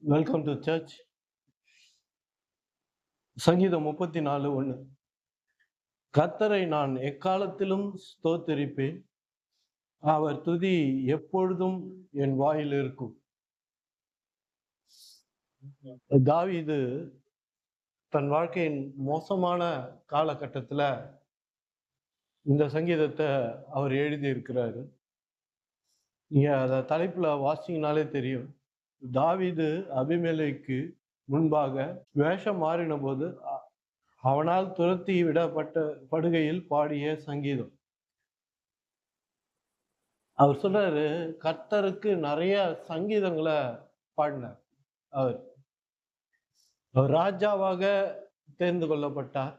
Welcome to search. சங்கீதம் 34:1. கர்த்தரை நான் எக்காலத்திலும் ஸ்தோத்திரிப்பேன், அவர் துதி எப்பொழுதும் என் வாயில் இருக்கும். தாவீது தன் வாழ்க்கையின் மோசமான காலகட்டத்துல இந்த சங்கீதத்தை அவர் எழுதியிருக்கிறாரு. நீங்க அத தலைப்புல வாசிங்கனாலே தெரியும். தாவீது அபிமெலேக்கு முன்பாக வேஷம் மாறின போது அவனால் துரத்தி படுகையில் பாடிய சங்கீதம். அவர் சொல்றாரு, கர்த்தருக்கு நிறைய சங்கீதங்களை பாடினார். அவர் ராஜாவாக தேர்ந்து கொள்ளப்பட்டார்.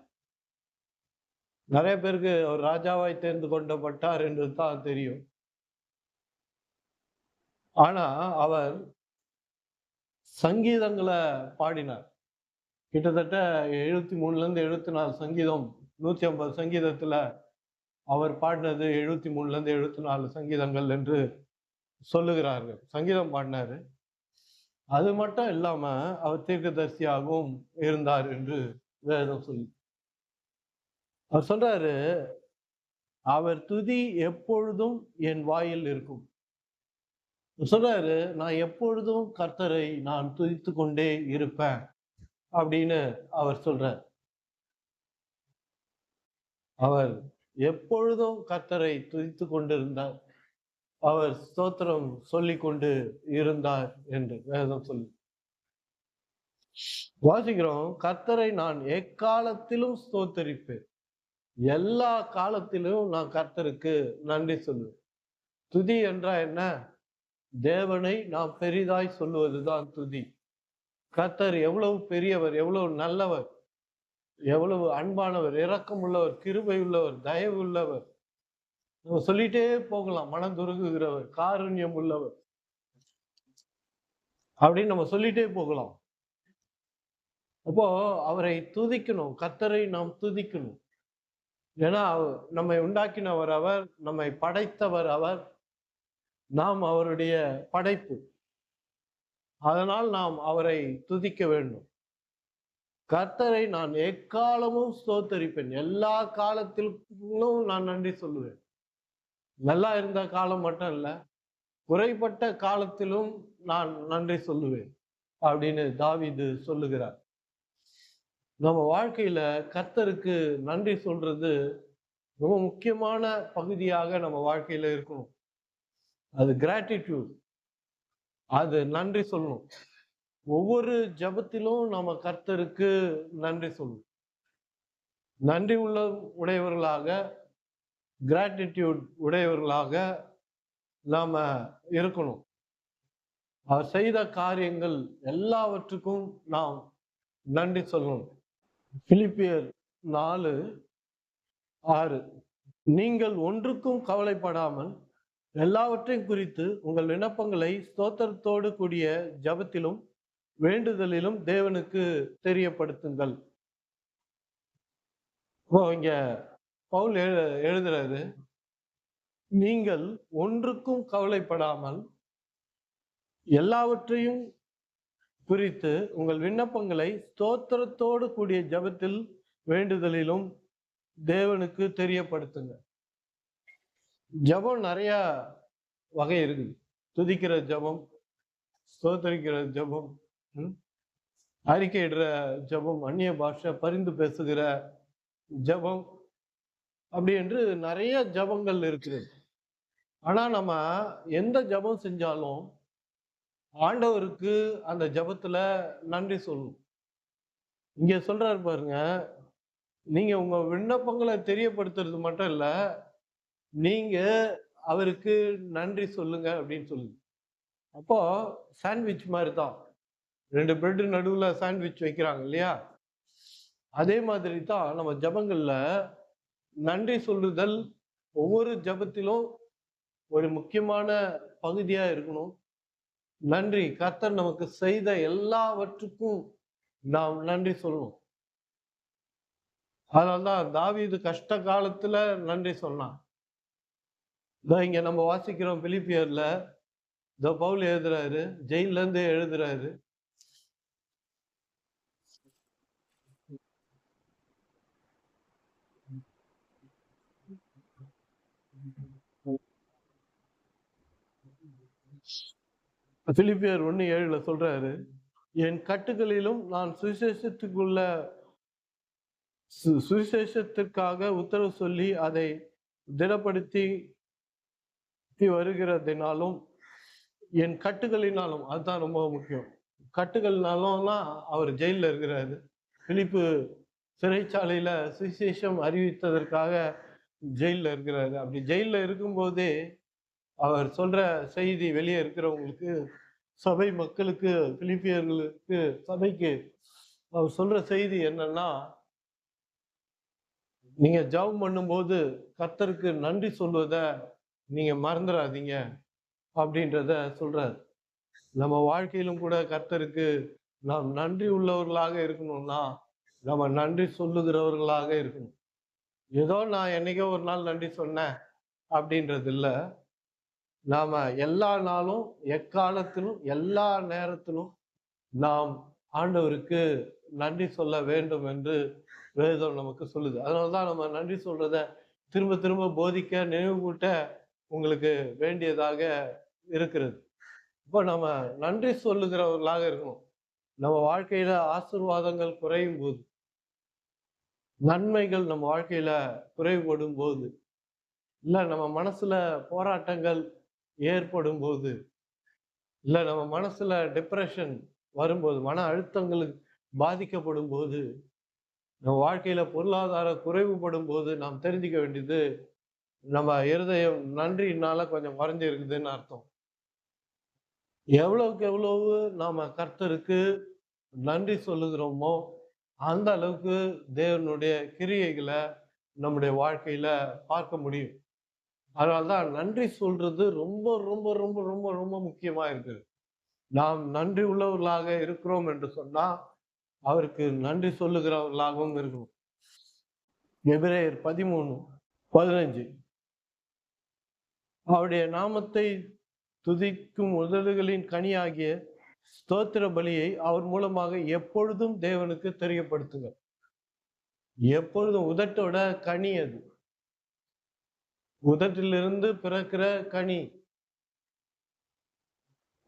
நிறைய பேருக்கு அவர் ராஜாவாய் தேர்ந்து கொள்ளப்பட்டார் என்று தான் தெரியும். ஆனா அவர் சங்கீதங்களை பாடினார். கிட்டத்தட்ட 73ல இருந்து 74 சங்கீதம், 150 சங்கீதத்துல அவர் பாடினது 73ல இருந்து 74 சங்கீதங்கள் என்று சொல்லுகிறார்கள். சங்கீதம் பாடினாரு. அது மட்டும் இல்லாம அவர் தீர்க்கதரிசியாகவும் இருந்தார் என்று வேதம் சொல்லி. அவர் சொல்றாரு, அவர் துதி எப்பொழுதும் என் வாயில் இருக்கும். சொல்றாரு, நான் எப்பொழுதும் கர்த்தரை நான் துதித்து கொண்டே இருப்பேன் அப்படின்னு அவர் சொல்றார். அவர் எப்பொழுதும் கர்த்தரை துதித்து கொண்டிருந்தார், அவர் ஸ்தோத்திரம் சொல்லிக் கொண்டு இருந்தார் என்று வேதம் சொல்லி வாசிக்கிறோம். கர்த்தரை நான் எக்காலத்திலும் ஸ்தோத்தரிப்பேன், எல்லா காலத்திலும் நான் கர்த்தருக்கு நன்றி சொல்லுவேன். துதி என்றா என்ன? தேவனை நாம் பெரிதாய் சொல்லுவதுதான் துதி. கர்த்தர் எவ்வளவு பெரியவர், எவ்வளவு நல்லவர், எவ்வளவு அன்பானவர், இரக்கம் உள்ளவர், கிருபை உள்ளவர், தயவு உள்ளவர், நம்ம சொல்லிட்டே போகலாம். மனதுருகுகிறவர், காருண்யம் உள்ளவர் அப்படின்னு நம்ம சொல்லிட்டே போகலாம். அப்போ அவரை துதிக்கணும், கர்த்தரை நாம் துதிக்கணும். ஏன்னா நம்மை உண்டாக்கினவர் அவர், நம்மை படைத்தவர் அவர், நாம் அவருடைய படைப்பு. அதனால் நாம் அவரை துதிக்க வேண்டும். கர்த்தரை நான் எக்காலமும் ஸ்தோத்தரிப்பேன், எல்லா காலத்திலும் நான் நன்றி சொல்லுவேன். நல்லா இருந்த காலம் மட்டும் இல்ல, குறைபட்ட காலத்திலும் நான் நன்றி சொல்லுவேன் அப்படின்னு தாவீது சொல்லுகிறார். நம்ம வாழ்க்கையில கர்த்தருக்கு நன்றி சொல்றது ரொம்ப முக்கியமான பகுதியாக நம்ம வாழ்க்கையில இருக்கணும். அது கிராட்டிடியூட், அது நன்றி சொல்லணும். ஒவ்வொரு ஜபத்திலும் நம்ம கர்த்தருக்கு நன்றி சொல்லணும். நன்றி உடையவர்களாக, கிராட்டிடியூட் உடையவர்களாக நாம இருக்கணும். அவர் செய்த காரியங்கள் எல்லாவற்றுக்கும் நாம் நன்றி சொல்லணும். பிலிப்பியர் 4:6. நீங்கள் ஒன்றுக்கும் கவலைப்படாமல் எல்லாவற்றையும் குறித்து உங்கள் விண்ணப்பங்களை ஸ்தோத்திரத்தோடு கூடிய ஜபத்திலும் வேண்டுதலிலும் தேவனுக்கு தெரியப்படுத்துங்கள். இங்க பவுல் எழுதுறாரு, நீங்கள் ஒன்றுக்கும் கவலைப்படாமல் எல்லாவற்றையும் குறித்து உங்கள் விண்ணப்பங்களை ஸ்தோத்திரத்தோடு கூடிய ஜபத்தில் வேண்டுதலிலும் தேவனுக்கு தெரியப்படுத்துங்க. ஜபம் நிறைய வகை இருக்குது. துதிக்கிற ஜபம், ஸ்தோத்தரிக்கிற ஜபம், அறிக்கையிடுற ஜபம், அந்நிய பாஷை, பரிந்து பேசுகிற ஜபம், அப்படி என்று நிறைய ஜபங்கள் இருக்குது. ஆனா நம்ம எந்த ஜபம் செஞ்சாலும் ஆண்டவருக்கு அந்த ஜபத்துல நன்றி சொல்லணும். இங்க சொல்றாரு பாருங்க, நீங்க உங்க விண்ணப்பங்களை தெரியப்படுத்துறது மட்டும் இல்ல, நீங்க அவருக்கு நன்றி சொல்லுங்க அப்படின்னு சொல்லுங்க. அப்போ சாண்ட்விச் மாதிரி தான், 2 பிரெட் நடுவுல சாண்ட்விச் வைக்கிறாங்க இல்லையா? அதே மாதிரி தான் நம்ம ஜபங்கள்ல நன்றி சொல்லுதல் ஒவ்வொரு ஜபத்திலும் ஒரு முக்கியமான பகுதியா இருக்கணும். நன்றி, கர்த்தர் நமக்கு செய்த எல்லாவற்றுக்கும் நாம் நன்றி சொல்லணும். அதனால்தான் தாவீது கஷ்ட காலத்துல நன்றி சொன்னான். இங்க நம்ம வாசிக்கிறோம் பிலிப்பியர்ல, பவுல் எழுதுறாரு, ஜெயில இருந்து எழுதுறாரு. பிலிப்பியர் 1:7 சொல்றாரு, என் கட்டுகளிலும் நான் சுவிசேஷத்திற்காக உத்தரவு சொல்லி அதை திடப்படுத்தி வருகிறதினாலும் என் கட்டுகளினாலும், அதுதான் ரொம்ப முக்கியம். கட்டுகள்னாலும்னா அவர் ஜெயிலில் இருக்கிறாரு. பிலிப்பு சிறைச்சாலையில சுவிசேஷம் அறிவித்ததற்காக ஜெயிலில் இருக்கிறாரு. அப்படி ஜெயிலில் இருக்கும்போதே அவர் சொல்ற செய்தி வெளியே இருக்கிறவங்களுக்கு, சபை மக்களுக்கு, பிலிப்பியர்களுக்கு, சபைக்கு அவர் சொல்ற செய்தி என்னன்னா, நீங்க ஜெபம் பண்ணும்போது கர்த்தருக்கு நன்றி சொல்வத நீங்க மறந்துடாதீங்க அப்படின்றத சொல்றாரு. நம்ம வாழ்க்கையிலும் கூட கர்த்தருக்கு நாம் நன்றி உள்ளவர்களாக இருக்கணும்னா நம்ம நன்றி சொல்லுகிறவர்களாக இருக்கணும். ஏதோ நான் என்னைக்கோ ஒரு நாள் நன்றி சொன்னேன் அப்படின்றது இல்லை. நாம எல்லா நாளும், எக்காலத்திலும், எல்லா நேரத்திலும் நாம் ஆண்டவருக்கு நன்றி சொல்ல வேண்டும் என்று வேதம் நமக்கு சொல்லுது. அதனாலதான் நம்ம நன்றி சொல்றத திரும்ப திரும்ப போதிக்க, நினைவுகூட்ட உங்களுக்கு வேண்டியதாக இருக்கிறது. இப்போ நம்ம நன்றி சொல்லுகிறவர்களாக இருக்கணும். நம்ம வாழ்க்கையில ஆசீர்வாதங்கள் குறையும் போது, நன்மைகள் நம்ம வாழ்க்கையில குறைபடும் போது, இல்ல நம்ம மனசுல போராட்டங்கள் ஏற்படும் போது, இல்ல நம்ம மனசுல டிப்ரெஷன் வரும்போது, மன அழுத்தங்களுக்கு பாதிக்கப்படும் போது, நம்ம வாழ்க்கையில பொருளாதார குறைவுபடும் போது நாம் தெரிஞ்சுக்க வேண்டியது, நம்ம இருதயம் நன்றினால கொஞ்சம் குறைஞ்சு இருக்குதுன்னு அர்த்தம். எவ்வளவுக்கு எவ்வளவு நாம கர்த்தருக்கு நன்றி சொல்லுகிறோமோ அந்த அளவுக்கு தேவனுடைய கிரியைகளை நம்முடைய வாழ்க்கையில பார்க்க முடியும். அதனால்தான் நன்றி சொல்றது ரொம்ப ரொம்ப ரொம்ப ரொம்ப ரொம்ப முக்கியமா இருக்குது. நாம் நன்றி உள்ளவர்களாக இருக்கிறோம் என்று சொன்னா அவருக்கு நன்றி சொல்லுகிறவர்களாகவும் இருக்கணும். எபிரேயர் 13:15 அவருடைய நாமத்தை துதிக்கும் உதடுகளின் கனியாகிய ஸ்தோத்திர பலியை அவர் மூலமாக எப்பொழுதும் தேவனுக்கு தெரியப்படுத்துங்க. எப்பொழுதும் உதட்டோட கனி, அது உதட்டிலிருந்து பிறக்கிற கனி.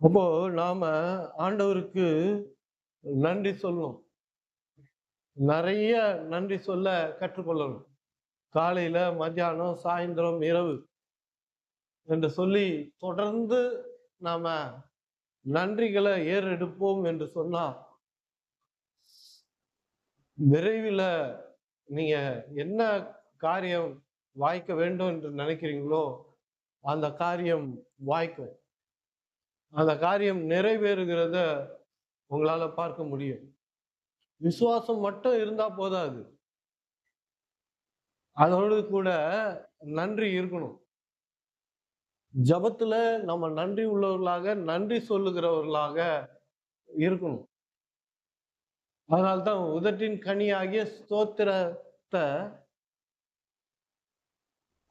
அப்போ நாம ஆண்டவருக்கு நன்றி சொல்லணும். நிறைய நன்றி சொல்ல கற்றுக்கொள்ளணும். காலையில, மத்தியானம், சாயந்தரம், இரவு என்று சொல்லி தொடர்ந்து நாம நன்றிகளை ஏறெடுப்போம் என்று சொன்னா விரைவில் நீங்க என்ன காரியம் வாய்க்க வேண்டும் என்று நினைக்கிறீங்களோ அந்த காரியம் வாய்க்கும். அந்த காரியம் நிறைவேறுகிறத உங்களால பார்க்க முடியும். விசுவாசம் மட்டும் இருந்தா போதாது, அதோடு கூட நன்றி இருக்கணும். ஜபத்துல நம்ம நன்றி உள்ளவர்களாக, நன்றி சொல்லுகிறவர்களாக இருக்கணும். அதனால்தான் உதட்டின் கனியாகிய ஸ்தோத்திரத்தை,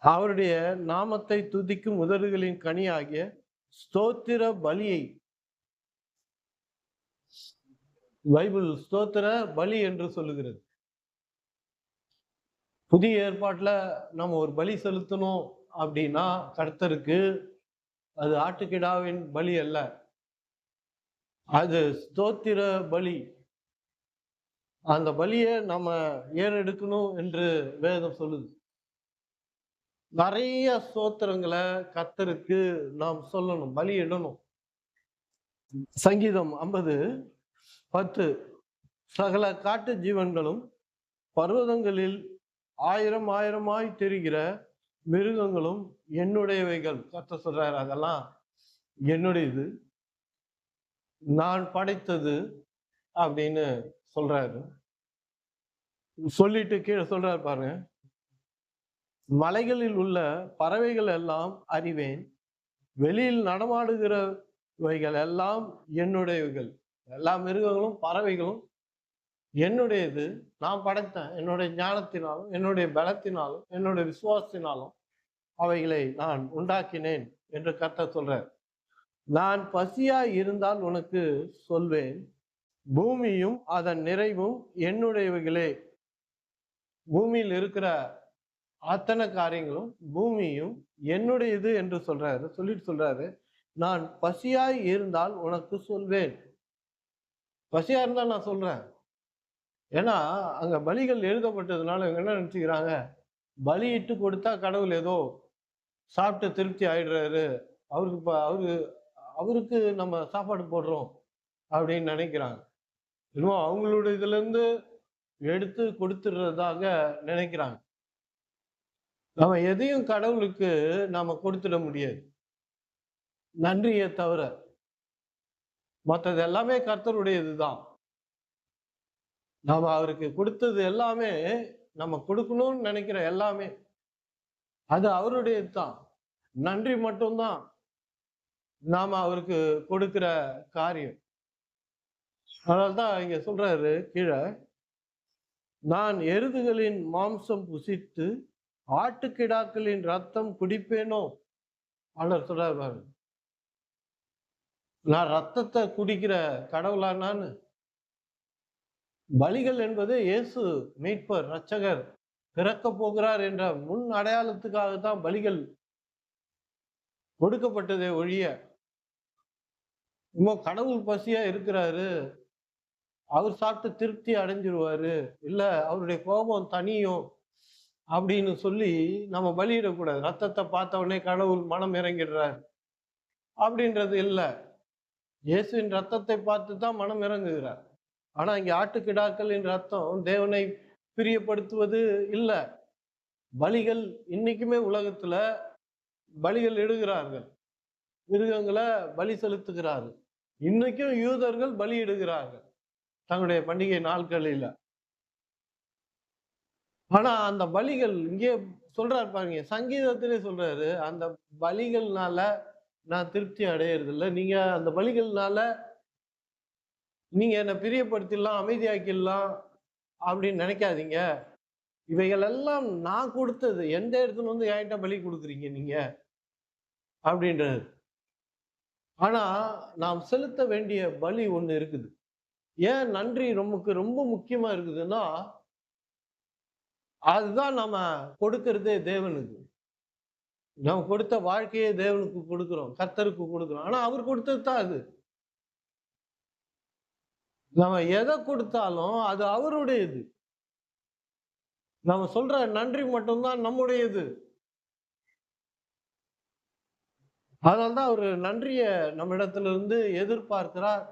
அவருடைய நாமத்தை துதிக்கும் உதடுகளின் கனியாகிய ஸ்தோத்திர பலியை, பைபிள் ஸ்தோத்திர பலி என்று சொல்லுகிறது. புதிய ஏற்பாட்டுல நம்ம ஒரு பலி செலுத்தணும் அப்படின்னா கர்த்தருக்கு, அது ஆட்டுக்கிடாவின் பலி அல்ல, அது ஸ்தோத்திர பலி. அந்த பலியை நம்ம ஏறெடுக்கணும் என்று வேதம் சொல்லுது. நிறைய ஸ்தோத்திரங்களை கர்த்தருக்கு நாம் சொல்லணும், பலி இடணும். சங்கீதம் 50:10 சகல காட்டு ஜீவன்களும் பர்வதங்களில் ஆயிரம் ஆயிரமாய் தெரிகிற மிருகங்களும் என்னுடையவைகள். கர்த்தர் சொல்றாரு, அதெல்லாம் என்னுடையது, நான் படைத்தது அப்படின்னு சொல்றாரு. சொல்லிட்டு கீழே சொல்றாரு பாருங்க, மலைகளில் உள்ள பறவைகள் எல்லாம் அறிவேன், வெளியில் நடமாடுகிறவைகள் எல்லாம் என்னுடையவைகள். எல்லா மிருகங்களும் பறவைகளும் என்னுடையது, நான் படைத்தேன். என்னுடைய ஞானத்தினாலும், என்னுடைய பலத்தினாலும், என்னுடைய விசுவாசத்தினாலும் அவைகளை நான் உண்டாக்கினேன் என்று கர்த்தர் சொல்றார். நான் பசியாய் இருந்தால் உனக்கு சொல்வேன், பூமியும் அதன் நிறைவும் என்னுடையவைகளே. பூமியில் இருக்கிற அத்தனை காரியங்களும் பூமியும் என்னுடையது என்று சொல்றாரு. சொல்லிட்டு சொல்றாரு, நான் பசியாய் இருந்தால் உனக்கு சொல்வேன். பசியா இருந்தா நான் சொல்றேன். ஏன்னா அங்க பலிகள் எழுதப்பட்டதுனால இவங்க என்ன நினைச்சுக்கிறாங்க, பலியிட்டு கொடுத்தா கடவுள் ஏதோ சாப்பிட்டு திருப்தி ஆயிடுறாரு, அவருக்கு அவருக்கு நம்ம சாப்பாடு போடுறோம் அப்படின்னு நினைக்கிறாங்க. இன்னும் அவங்களோட இதுல இருந்து எடுத்து கொடுத்துடுறதாக நினைக்கிறாங்க. நம்ம எதையும் கடவுளுக்கு நாம கொடுத்துட முடியாது, நன்றியை தவிர. மற்றது எல்லாமே கர்த்தருடையதுதான். நாம அவருக்கு கொடுத்தது எல்லாமே, நம்ம கொடுக்கணும்னு நினைக்கிற எல்லாமே அது அவருடையது தான். நன்றி மட்டும்தான் நாம அவருக்கு கொடுக்கிற காரியம். அதனால்தான் இங்க சொல்றாரு கீழே, நான் எருதுகளின் மாம்சம் புசித்து ஆட்டுக்கிடாக்களின் ரத்தம் குடிப்பேனோ. ஆண்டவர் சொல்றாரு பாருங்க, நான் ரத்தத்தை குடிக்கிற கடவுளா நான்? பலிகள் என்பது இயேசு மீட்பர் இரட்சகர் பிறக்க போகிறார் என்ற முன் அடையாளத்துக்காக தான் பலிகள் கொடுக்கப்பட்டதே ஒழிய, இன்னும் கடவுள் பசியா இருக்கிறாரு, அவர் சாப்பிட்டு திருப்தி அடைஞ்சிருவாரு, இல்ல அவருடைய கோபம் தனியும் அப்படின்னு சொல்லி நம்ம பலியிடக்கூடாது. ரத்தத்தை பார்த்த உடனே கடவுள் மனம் இறங்கிடுறார் அப்படின்றது இல்லை. இயேசுவின் ரத்தத்தை பார்த்து தான் மனம் இறங்குகிறார். ஆனா இங்க ஆட்டுக்கிடாக்களின் ரத்தம் தேவனை பிரியப்படுத்துவது இல்லை. பலிகள் இன்னைக்குமே உலகத்துல பலிகள் இடுகிறார்கள், மிருகங்களை பலி செலுத்துகிறார்கள். இன்னைக்கும் யூதர்கள் பலி இடுகிறார்கள் தங்களுடைய பண்டிகை நாட்களில. ஆனா அந்த பலிகள் இங்கே சொல்றாரு பாருங்க, சங்கீதத்திலே சொல்றாரு, அந்த பலிகள்னால நான் திருப்தி அடையிறது இல்லை. நீங்க அந்த பலிகள்னால நீங்க என்னை பிரியப்படுத்திடலாம், அமைதியாக்கிடலாம் அப்படின்னு நினைக்காதீங்க. இவைகள் எல்லாம் நான் கொடுத்தது. எந்த இடத்துல வந்து என்கிட்ட பலி கொடுக்குறீங்க நீங்க அப்படின்றது. ஆனா நாம் செலுத்த வேண்டிய பலி ஒண்ணு இருக்குது. ஏன் நன்றி நமக்கு ரொம்ப முக்கியமா இருக்குதுன்னா, அதுதான் நம்ம கொடுக்கறதே தேவனுக்கு. நம்ம கொடுத்த வாழ்க்கையே தேவனுக்கு கொடுக்கிறோம், கர்த்தருக்கு கொடுக்கிறோம். ஆனா அவர் கொடுத்தது தான் அது. நம்ம எதை கொடுத்தாலும் அது அவருடையது. நம்ம சொல்ற நன்றி மட்டும்தான் நம்முடையது. அதனால்தான் அவரு நன்றிய நம்ம இடத்துல இருந்து எதிர்பார்க்கிறார்.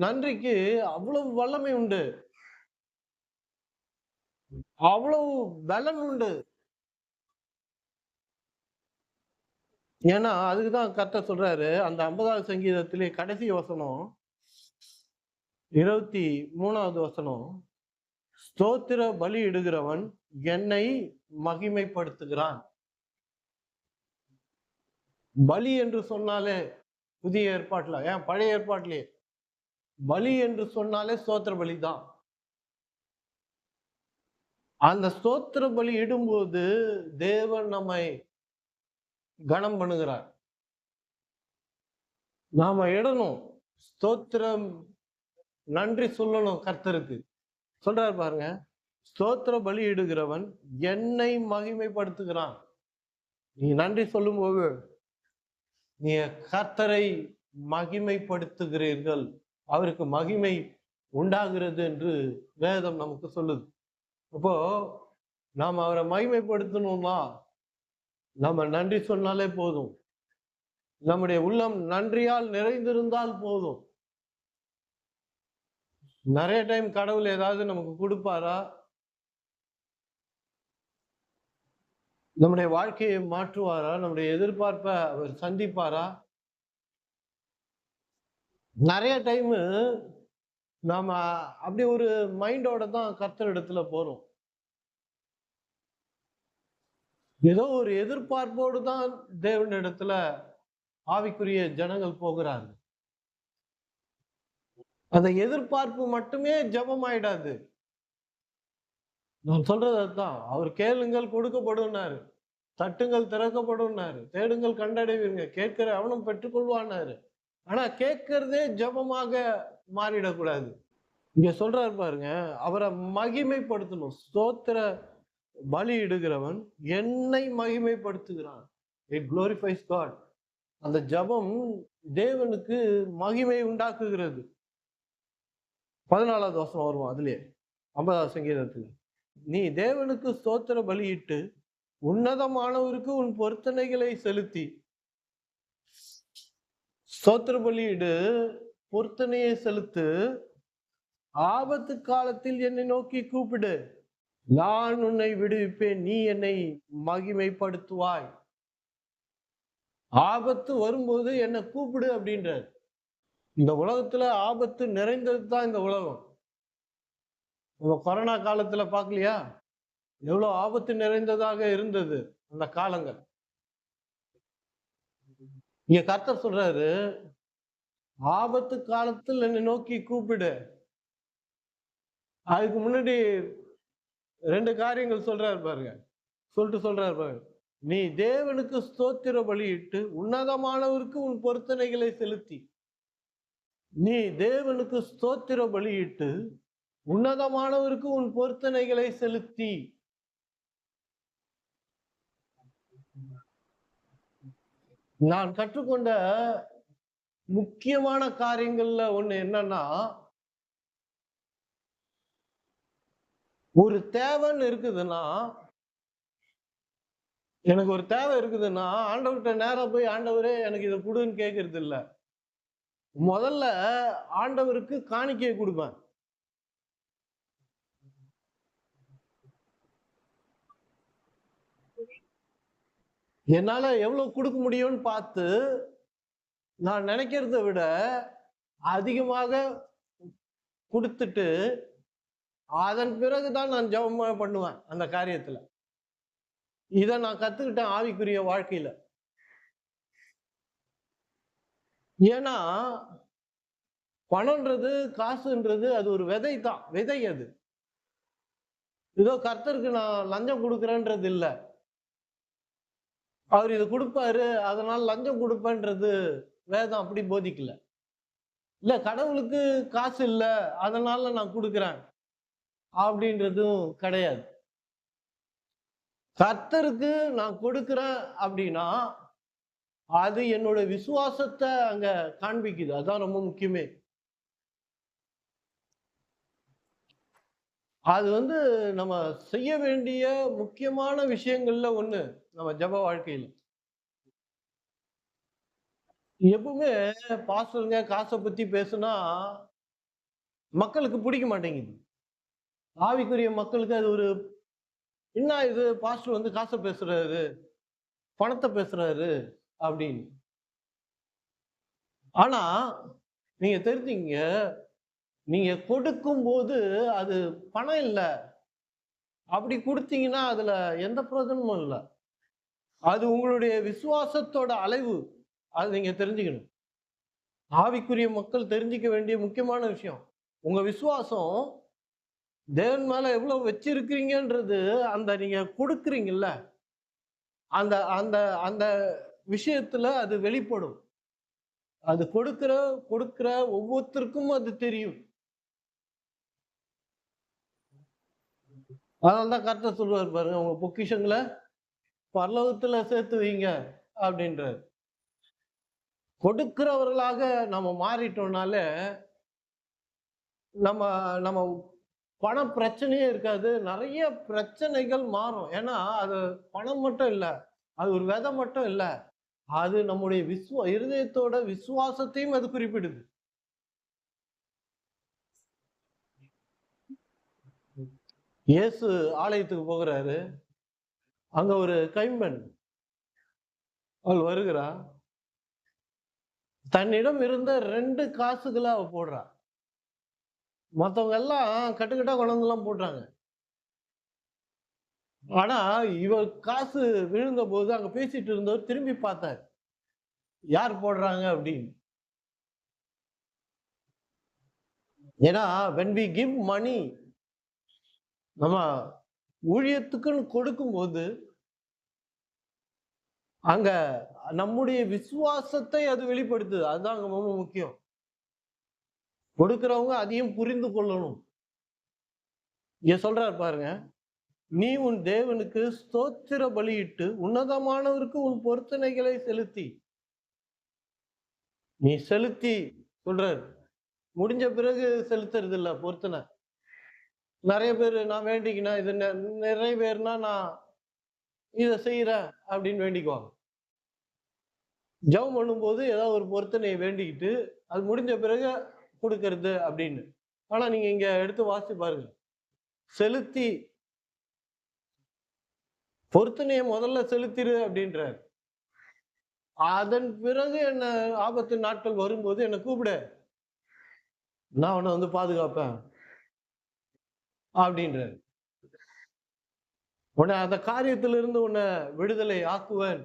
நன்றிக்கு அவ்வளவு வல்லமை உண்டு, அவ்வளவு பலன் உண்டு. ஏன்னா அதுக்குதான் கர்த்தர் சொல்றாரு, அந்த 50வது சங்கீதத்திலே கடைசி வசனம் 23வது வசனம், ஸ்தோத்திர பலி இடுகிறவன் என்னை மகிமைப்படுத்துகிறான். பலி என்று சொன்னாலே புதிய ஏற்பாட்டுல, ஏன் பழைய ஏற்பாட்டிலே பலி என்று சொன்னாலே ஸ்தோத்திர பலி தான். அந்த ஸ்தோத்திர பலி இடும்போது தேவன் நம்மை கனம் பண்ணுகிறார். நாம இடணும், ஸ்தோத்திரம், நன்றி சொல்லணும் கர்த்தருக்கு. சொல்றாரு பாருங்க, ஸ்தோத்திர பலி இடுகிறவன் என்னை மகிமைப்படுத்துகிறான். நீ நன்றி சொல்லும்போது நீ கர்த்தரை மகிமைப்படுத்துகிறீர்கள், அவருக்கு மகிமை உண்டாகிறது என்று வேதம் நமக்கு சொல்லுது. அப்போ நாம் அவரை மகிமைப்படுத்தணும்னா நம்ம நன்றி சொன்னாலே போதும். நம்முடைய உள்ளம் நன்றியால் நிறைந்திருந்தால் போதும். நிறைய டைம் கடவுள் ஏதாவது நமக்கு கொடுப்பாரா? நம்முடைய வாழ்க்கையை மாற்றுவாரா? நம்முடைய எதிர்பார்ப்பை அவர் சந்திப்பாரா? நிறைய டைம் நாம அப்படி ஒரு மைண்டோட தான் கர்த்தர் இடத்துல போறோம். ஏதோ ஒரு எதிர்பார்ப்போடு தான் தேவன் இடத்துல ஆவிக்குரிய ஜனங்கள் போகிறார்கள். அந்த எதிர்பார்ப்பு மட்டுமே ஜெபம் ஆயிடாது. நான் சொல்றது அதுதான். அவர் கேளுங்கள் கொடுக்கப்படும்னாரு, தட்டுங்கள் திறக்கப்படும்னாரு, தேடுங்கள் கண்டடைவீங்க, கேட்கிற அவனும் பெற்றுக்கொள்வான்னாரு. ஆனா கேட்கறதே ஜெபமாக மாறிடக்கூடாது. இங்க சொல்றாரு பாருங்க, அவரை மகிமைப்படுத்தணும். ஸ்தோத்திர பலி இடுகிறவன் என்னை மகிமைப்படுத்துகிறான். It glorifies God. அந்த ஜெபம் தேவனுக்கு மகிமை உண்டாக்குகிறது. 14வது வசனம் வரும் அதுலயே, 50வது சங்கீதத்துல. நீ தேவனுக்கு ஸ்தோத்திர பலியிட்டு உன்னதமானவருக்கு உன் பொருத்தனைகளை செலுத்தி. ஸ்தோத்திர பலியிடு, பொருத்தனையை செலுத்து, ஆபத்து காலத்தில் என்னை நோக்கி கூப்பிடு, நான் உன்னை விடுவிப்பேன், நீ என்னை மகிமைப்படுத்துவாய். ஆபத்து வரும்போது என்னை கூப்பிடு அப்படின்றார். இந்த உலகத்துல ஆபத்து நிறைந்தது தான் இந்த உலகம். நம்ம கொரோனா காலத்துல பார்க்கலையா, எவ்வளவு ஆபத்து நிறைந்ததாக இருந்தது அந்த காலங்கள். இங்க கர்த்தர் சொல்றாரு, ஆபத்து காலத்தில் என்னை நோக்கி கூப்பிடு. அதுக்கு முன்னாடி 2 காரியங்கள் சொல்றாரு பாருங்க. சொல்றாரு பாருங்க. நீ தேவனுக்கு ஸ்தோத்திர பலியிட்டு உன்னதமானவருக்கு உன் பொருத்தனைகளை செலுத்தி. நீ தேவனுக்கு ஸ்தோத்திர பலியிட்டு உன்னதமானவருக்கு உன் பொருத்தனைகளை செலுத்தி. நான் கற்றுக்கொண்ட முக்கியமான காரியங்கள்ல ஒண்ணு என்னன்னா, ஒரு தேவைன்னு இருக்குதுன்னா, எனக்கு ஒரு தேவை இருக்குதுன்னா, ஆண்டவர்கிட்ட நேரா போய் ஆண்டவரே எனக்கு இதை கொடுன்னு கேட்கறது இல்ல. முதல்ல ஆண்டவருக்கு காணிக்கையை கொடுப்பேன். என்னால எவ்வளவு கொடுக்க முடியும்னு பார்த்து, நான் நினைக்கிறத விட அதிகமாக கொடுத்துட்டு, அதன் பிறகுதான் நான் ஜெபம் பண்ணுவேன் அந்த காரியத்துல. இதை நான் கத்துக்கிட்டேன் ஆவிக்குரிய வாழ்க்கையில. ஏன்னா பணம்ன்றது, காசுன்றது அது ஒரு விதை தான். விதை அது. ஏதோ கர்த்தருக்கு நான் லஞ்சம் கொடுக்குறேன்றது இல்லை. அவர் இது கொடுப்பாரு அதனால லஞ்சம் கொடுப்பேன்றது வேதம் அப்படி போதிக்கல. இல்ல கடவுளுக்கு காசு இல்ல அதனால நான் கொடுக்குறேன் அப்படின்றதும் கிடையாது. கர்த்தருக்கு நான் கொடுக்கிறேன் அப்படின்னா அது என்னோட விசுவாசத்தை அங்க காண்பிக்குது. அதான் ரொம்ப முக்கியமே. அது நம்ம செய்ய வேண்டிய முக்கியமான விஷயங்கள்ல ஒண்ணு நம்ம ஜெப வாழ்க்கையில. எப்பவுமே பாஸ்டருங்க காசை பத்தி பேசுனா மக்களுக்கு பிடிக்க மாட்டேங்குது. ஆவிக்குரிய மக்களுக்கு அது ஒரு, என்ன இது பாஸ்டர் காசை பேசுறாரு, பணத்தை பேசுறாரு அப்படின்னு. ஆனா நீங்க தெரிஞ்சீங்க, நீங்க கொடுக்கும் போது அது பணம் இல்ல. அப்படி கொடுத்தீங்கன்னா அதுல எந்த பிரயோஜனமும் இல்லை. அது உங்களுடைய விசுவாசத்தோட அளவு. அது நீங்க தெரிஞ்சுக்கணும். ஆவிக்குரிய மக்கள் தெரிஞ்சுக்க வேண்டிய முக்கியமான விஷயம், உங்க விசுவாசம் தேவன் மேல எவ்வளவு வச்சிருக்கிறீங்கன்றது அந்த நீங்க கொடுக்குறீங்கல்ல, அந்த அந்த அந்த விஷயத்துல அது வெளிப்படும். அது கொடுக்கிற ஒவ்வொருத்தருக்கும் அது தெரியும். அதனாலதான் கர்த்தர் சொல்லுவார் பாருங்க, உங்க பொக்கிஷங்களை பரலோகத்துல சேர்த்து வைங்க அப்படின்றார். கொடுக்கிறவர்களாக நம்ம மாறிட்டோம்னாலே நம்ம நம்ம பண பிரச்சனையே இருக்காது. நிறைய பிரச்சனைகள் மாறும். ஏன்னா அது பணம் மட்டும் இல்ல, அது ஒரு விதை மட்டும் இல்ல, அது நம்முடைய இருதயத்தோட விசுவாசத்தையும் அது குறிப்பிடுது. இயேசு ஆலயத்துக்கு போகிறாரு. அங்க ஒரு கைம்பெண் அவள் வருகிறா. தன்னிடம் இருந்த 2 காசுகளை அவ போடுறா. மத்தவங்க எல்லாம் கட்டுக்கட்டா கொண்டு எல்லாம் போடுறாங்க. ஆனா இவ காசு விழுந்த போது அங்க பேசிட்டு இருந்தவர் திரும்பி பார்த்தார், யார் போடுறாங்க அப்படின்னு. ஏன்னா when we give money, நம்ம ஊழியத்துக்குன்னு கொடுக்கும் போது அங்க நம்முடைய விசுவாசத்தை அது வெளிப்படுத்துது. அதுதான் அங்க ரொம்ப முக்கியம். கொடுக்கிறவங்க அதையும் புரிந்து கொள்ளணும். இங்க சொல்றாரு பாருங்க, நீ உன் தேவனுக்கு ஸ்தோத்திர பலியிட்டு உன்னதமானவருக்கு உன் பொருத்தனைகளை செலுத்தி. நீ செலுத்தி சொல்றாரு. முடிஞ்ச பிறகு செலுத்துறது இல்ல பொருத்தனை. நிறைய பேர் நான் வேண்டிக்கினா இது நிறைவேறினா நான் இதை செய்யறேன் அப்படின்னு வேண்டிக்குவாங்க. ஜெபம் பண்ணும்போது ஏதாவது ஒரு பொருத்தனையை வேண்டிக்கிட்டு அது முடிஞ்ச பிறகு கொடுக்கறது அப்படின்னு. ஆனா நீங்க இங்க எடுத்து வாசிச்சு பாருங்க. செலுத்தி பொருத்தனையை முதல்ல செலுத்திரு அப்படின்றார். அதன் பிறகு என்ன ஆபத்து நாட்கள் வரும்போது என்ன கூப்பிடு, நான் உன்னை வந்து பாதுகாப்பேன் அப்படின்றார். உன்னை அந்த காரியத்திலிருந்து உன்னை விடுதலை ஆக்குவேன்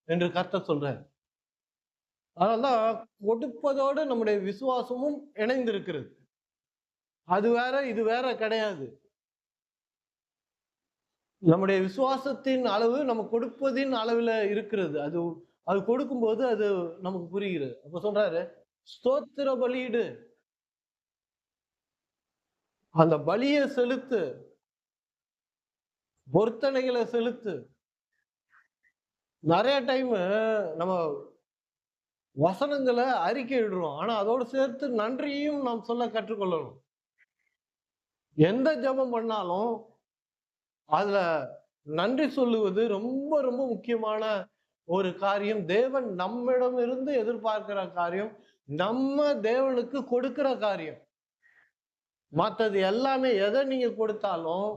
என்று கர்த்தர் சொல்றார். அதனால்தான் கொடுப்பதோடு நம்முடைய விசுவாசமும் இணைந்திருக்கிறது. அது வேற இது வேற கிடையாது. நம்முடைய விசுவாசத்தின் அளவு நம்ம கொடுப்பதின் அளவுல இருக்கிறது. அது அது கொடுக்கும்போது அது நமக்கு புரிகிறது. அப்ப சொல்றாரு, ஸ்தோத்திர பலியிடு, அந்த பலியை செலுத்து, பொருத்தனைகளை செலுத்து. நிறைய டைம் நம்ம வசனங்களை அறிக்கை இடுறோம், ஆனா அதோடு சேர்த்து நன்றியும் நாம் சொல்ல கற்றுக்கொள்ளணும். எந்த ஜெபம் பண்ணாலும் அதுல நன்றி சொல்லுவது ரொம்ப ரொம்ப முக்கியமான ஒரு காரியம். தேவன் நம்மிடம் இருந்து எதிர்பார்க்கிற காரியம், நம்ம தேவனுக்கு கொடுக்கிற காரியம். மற்றது எல்லாமே எதை நீங்க கொடுத்தாலும்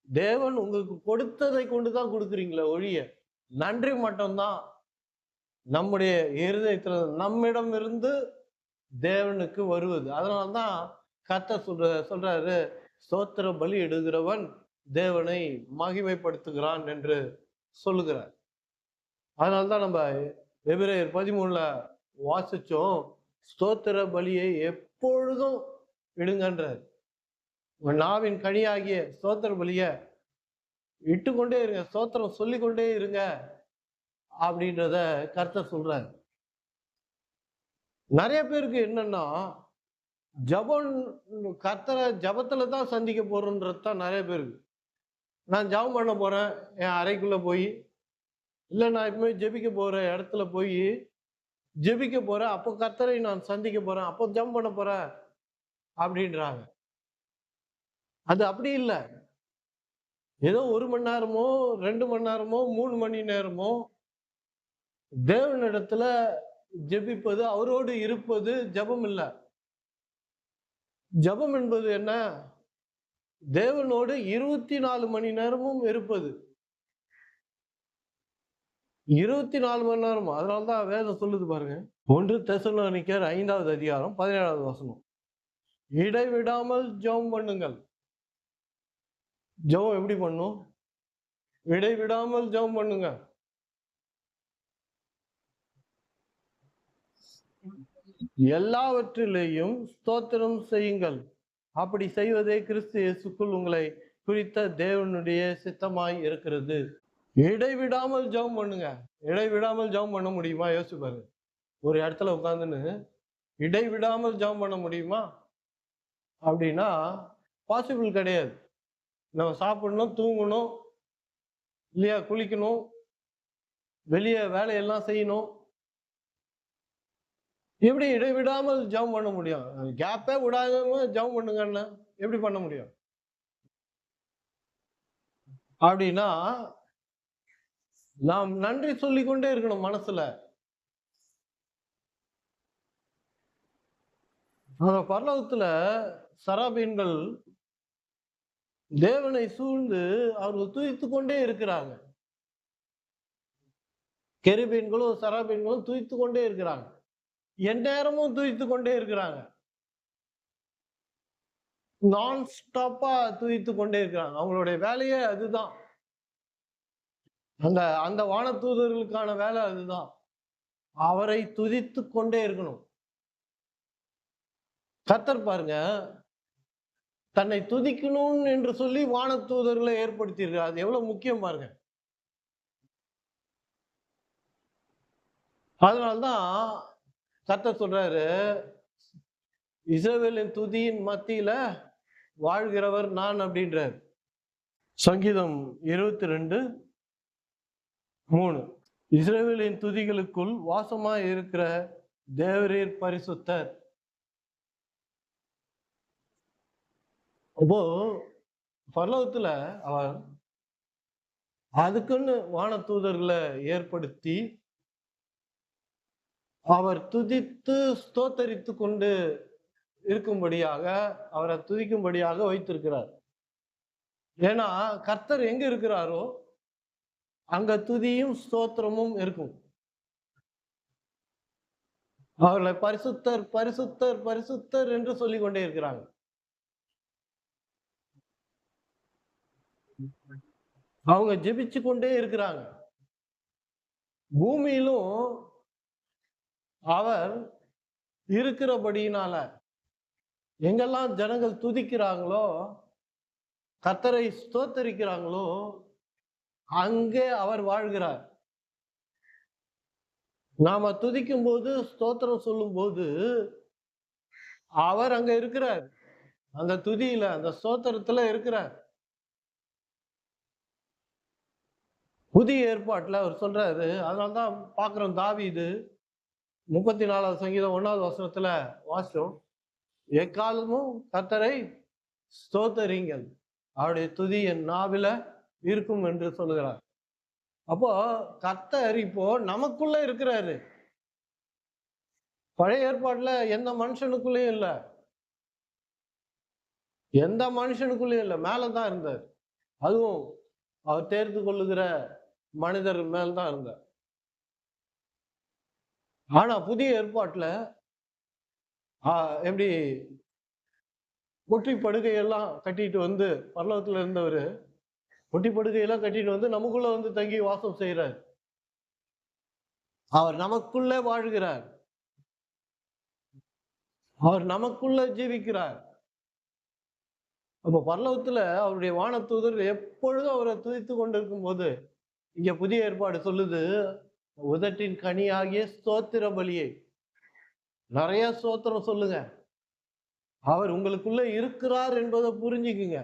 தேவன் உங்களுக்கு கொடுத்ததை கொண்டுதான் கொடுக்குறீங்களே ஒழிய நன்றி மட்டும்தான் நம்முடைய இருதயத்துல நம்மிடம் இருந்து தேவனுக்கு வருவது. அதனால்தான் கர்த்தர் சொல்றாரு, ஸ்தோத்திர பலி இடுகிறவன் தேவனை மகிமைப்படுத்துகிறான் என்று சொல்லுகிறார். அதனால்தான் நம்ம எபிரேயர் 13 வாசிச்சோம், ஸ்தோத்திர பலியை எப்பொழுதும் இடுங்கன்றார். நாவின் கனியாகிய ஸ்தோத்திர பலிய இட்டுக்கொண்டே இருங்க, ஸ்தோத்திரம் சொல்லிக்கொண்டே இருங்க அப்படின்றத கர்த்தர் சொல்றாரு. நிறைய பேருக்கு என்னன்னா, ஜபம் கர்த்தரை ஜபத்துல தான் சந்திக்க போறோன்றது தான் நிறைய பேருக்கு. நான் ஜபம் பண்ண போறேன் என் அறைக்குள்ள போய், இல்ல நான் எப்பவுமே ஜெபிக்க போற இடத்துல போய் ஜெபிக்க போறேன், அப்போ கர்த்தரை நான் சந்திக்க போறேன், அப்போ ஜபம் பண்ண போறேன் அப்படின்றாங்க. அது அப்படி இல்லை. ஏதோ 1 மணி நேரமோ 2 மணி நேரமோ 3 மணி நேரமோ தேவனிடத்துல ஜெபிப்பது, அவரோடு இருப்பது ஜபம் இல்ல. ஜபம் என்பது என்ன? தேவனோடு 24 மணி நேரமும் இருப்பது. 24 மணி நேரம். அதனாலதான் வேதம் சொல்லுது பாருங்க, 1 தெசலோனிக்கர் 5வது அதிகாரம் 17வது வசனம், இடைவிடாமல் ஜெபம் பண்ணுங்கள். ஜெபம் எப்படி பண்ணும்? இடைவிடாமல் ஜெபம் பண்ணுங்க. எல்லாவற்றிலேயும் ஸ்தோத்திரம் செய்யுங்கள், அப்படி செய்வதே கிறிஸ்து இயேசுக்குள் உங்களை குறித்த தேவனுடைய சித்தமாய் இருக்கிறது. இடைவிடாமல் ஜெபம் பண்ணுங்க. இடைவிடாமல் ஜெபம் பண்ண முடியுமா? யோசிச்சு பாருங்க. ஒரு இடத்துல உட்கார்ந்துன்னு இடைவிடாமல் ஜெபம் பண்ண முடியுமா அப்படின்னா பாசிபிள் கிடையாது. நம்ம சாப்பிடணும், தூங்கணும் இல்லையா, குளிக்கணும், வெளியே வேலையெல்லாம் செய்யணும். எப்படி இடைவிடாமல் ஜெபம் பண்ண முடியும்? கேப்பே விடாம ஜெபம் பண்ணுங்கன்னு எப்படி பண்ண முடியும்? அப்படின்னா நாம் நன்றி சொல்லிக்கொண்டே இருக்கணும் மனசுல. பரலோகத்துல சராபீன்கள் தேவனை சூழ்ந்து அவர்கள் துதித்து கொண்டே இருக்கிறாங்க. கெருபீன்களும் சராபீன்களும் துதித்து கொண்டே இருக்கிறாங்க. எந்நேரமும் துதித்து கொண்டே இருக்கிறாங்க. நான் ஸ்டாப்பா துதித்து கொண்டே இருக்கிறாங்க. அவங்களுடைய வேலையே அதுதான். அந்த வானதூதர்களுக்கான வேலை அதுதான். அவரை துதித்து கொண்டே இருக்கணும். கர்த்தர் பாருங்க, தன்னை துதிக்கணும் என்று சொல்லி வானதூதர்களை ஏற்படுத்தி இருக்கிறார். அது எவ்வளவு முக்கியம் பாருங்க. அதனால்தான் கர்த்தர் சொல்றாரு, இஸ்ரவேலின் துதியின் மத்தியில வாழ்கிறவர் நான் அப்படின்றார். சங்கீதம் 22:3, இஸ்ரவேலின் துதிகளுக்குள் வாசமாய் இருக்கிற தேவரீர் பரிசுத்தர். அப்போ பரலோகத்துல அவர் அதுக்குன்னு வானதூதர்களை ஏற்படுத்தி அவர் துதித்து ஸ்தோத்தரித்து கொண்டு இருக்கும்படியாக, அவரை துதிக்கும்படியாக வைத்திருக்கிறார். ஏன்னா கர்த்தர் எங்க இருக்கிறாரோ அங்க துதியும் ஸ்தோத்திரமும் இருக்கும். அவர்களை பரிசுத்தர் பரிசுத்தர் பரிசுத்தர் என்று சொல்லிக் கொண்டே இருக்கிறாங்க. அவங்க ஜெபிச்சு கொண்டே இருக்கிறாங்க. பூமியிலும் அவர் இருக்கிறபடியினால எங்கெல்லாம் ஜனங்கள் துதிக்கிறாங்களோ, கர்த்தரை ஸ்தோத்தரிக்கிறாங்களோ, அங்கே அவர் வாழ்கிறார். நாம துதிக்கும் போது, ஸ்தோத்திரம் சொல்லும் போது அவர் அங்க இருக்கிறார். அந்த துதியில, அந்த ஸ்தோத்திரத்துல இருக்கிறார். புதிய ஏற்பாட்டுல அவர் சொல்றாரு. அதனால்தான் பாக்குறோம், தாவீது 34வது சங்கீதம் 1வது வசனத்துல வாசிச்சோம், எக்காலமும் கர்த்தரை ஸ்தோத்தரிங்கள், அவருடைய துதி என் நாவில இருக்கும் என்று சொல்லுகிறார். அப்போ கர்த்தர் இப்போ நமக்குள்ள இருக்கிறாரு. பழைய ஏற்பாட்டுல எந்த மனுஷனுக்குள்ளேயும் இல்ல, எந்த மனுஷனுக்குள்ளேயும் இல்ல, மேலதான் இருந்தார். அதுவும் அவர் தேர்ந்து கொள்ளுகிற மனிதர் மேல்தான் இருந்தார். ஆனா புதிய ஏற்பாட்டுல எப்படி ஒற்றி படுகையெல்லாம் கட்டிட்டு வந்து, பரலோகத்துல இருந்தவர் ஒட்டி படுகையெல்லாம் கட்டிட்டு வந்து நமக்குள்ள வந்து தங்கி வாசம் செய்யறார். அவர் நமக்குள்ள வாழ்கிறார், அவர் நமக்குள்ள ஜீவிக்கிறார். அப்ப பரலோகத்துல அவருடைய வானதூதர் எப்பொழுதும் அவரை துதித்து கொண்டிருக்கும் போது, இங்க புதிய ஏற்பாடு சொல்லுது, உதட்டின் கனியாகிய ஸ்தோத்திர பலியை, நிறைய ஸ்தோத்திரம் சொல்லுங்க. அவர் உங்களுக்குள்ள இருக்கிறார் என்பதை புரிஞ்சுக்குங்க.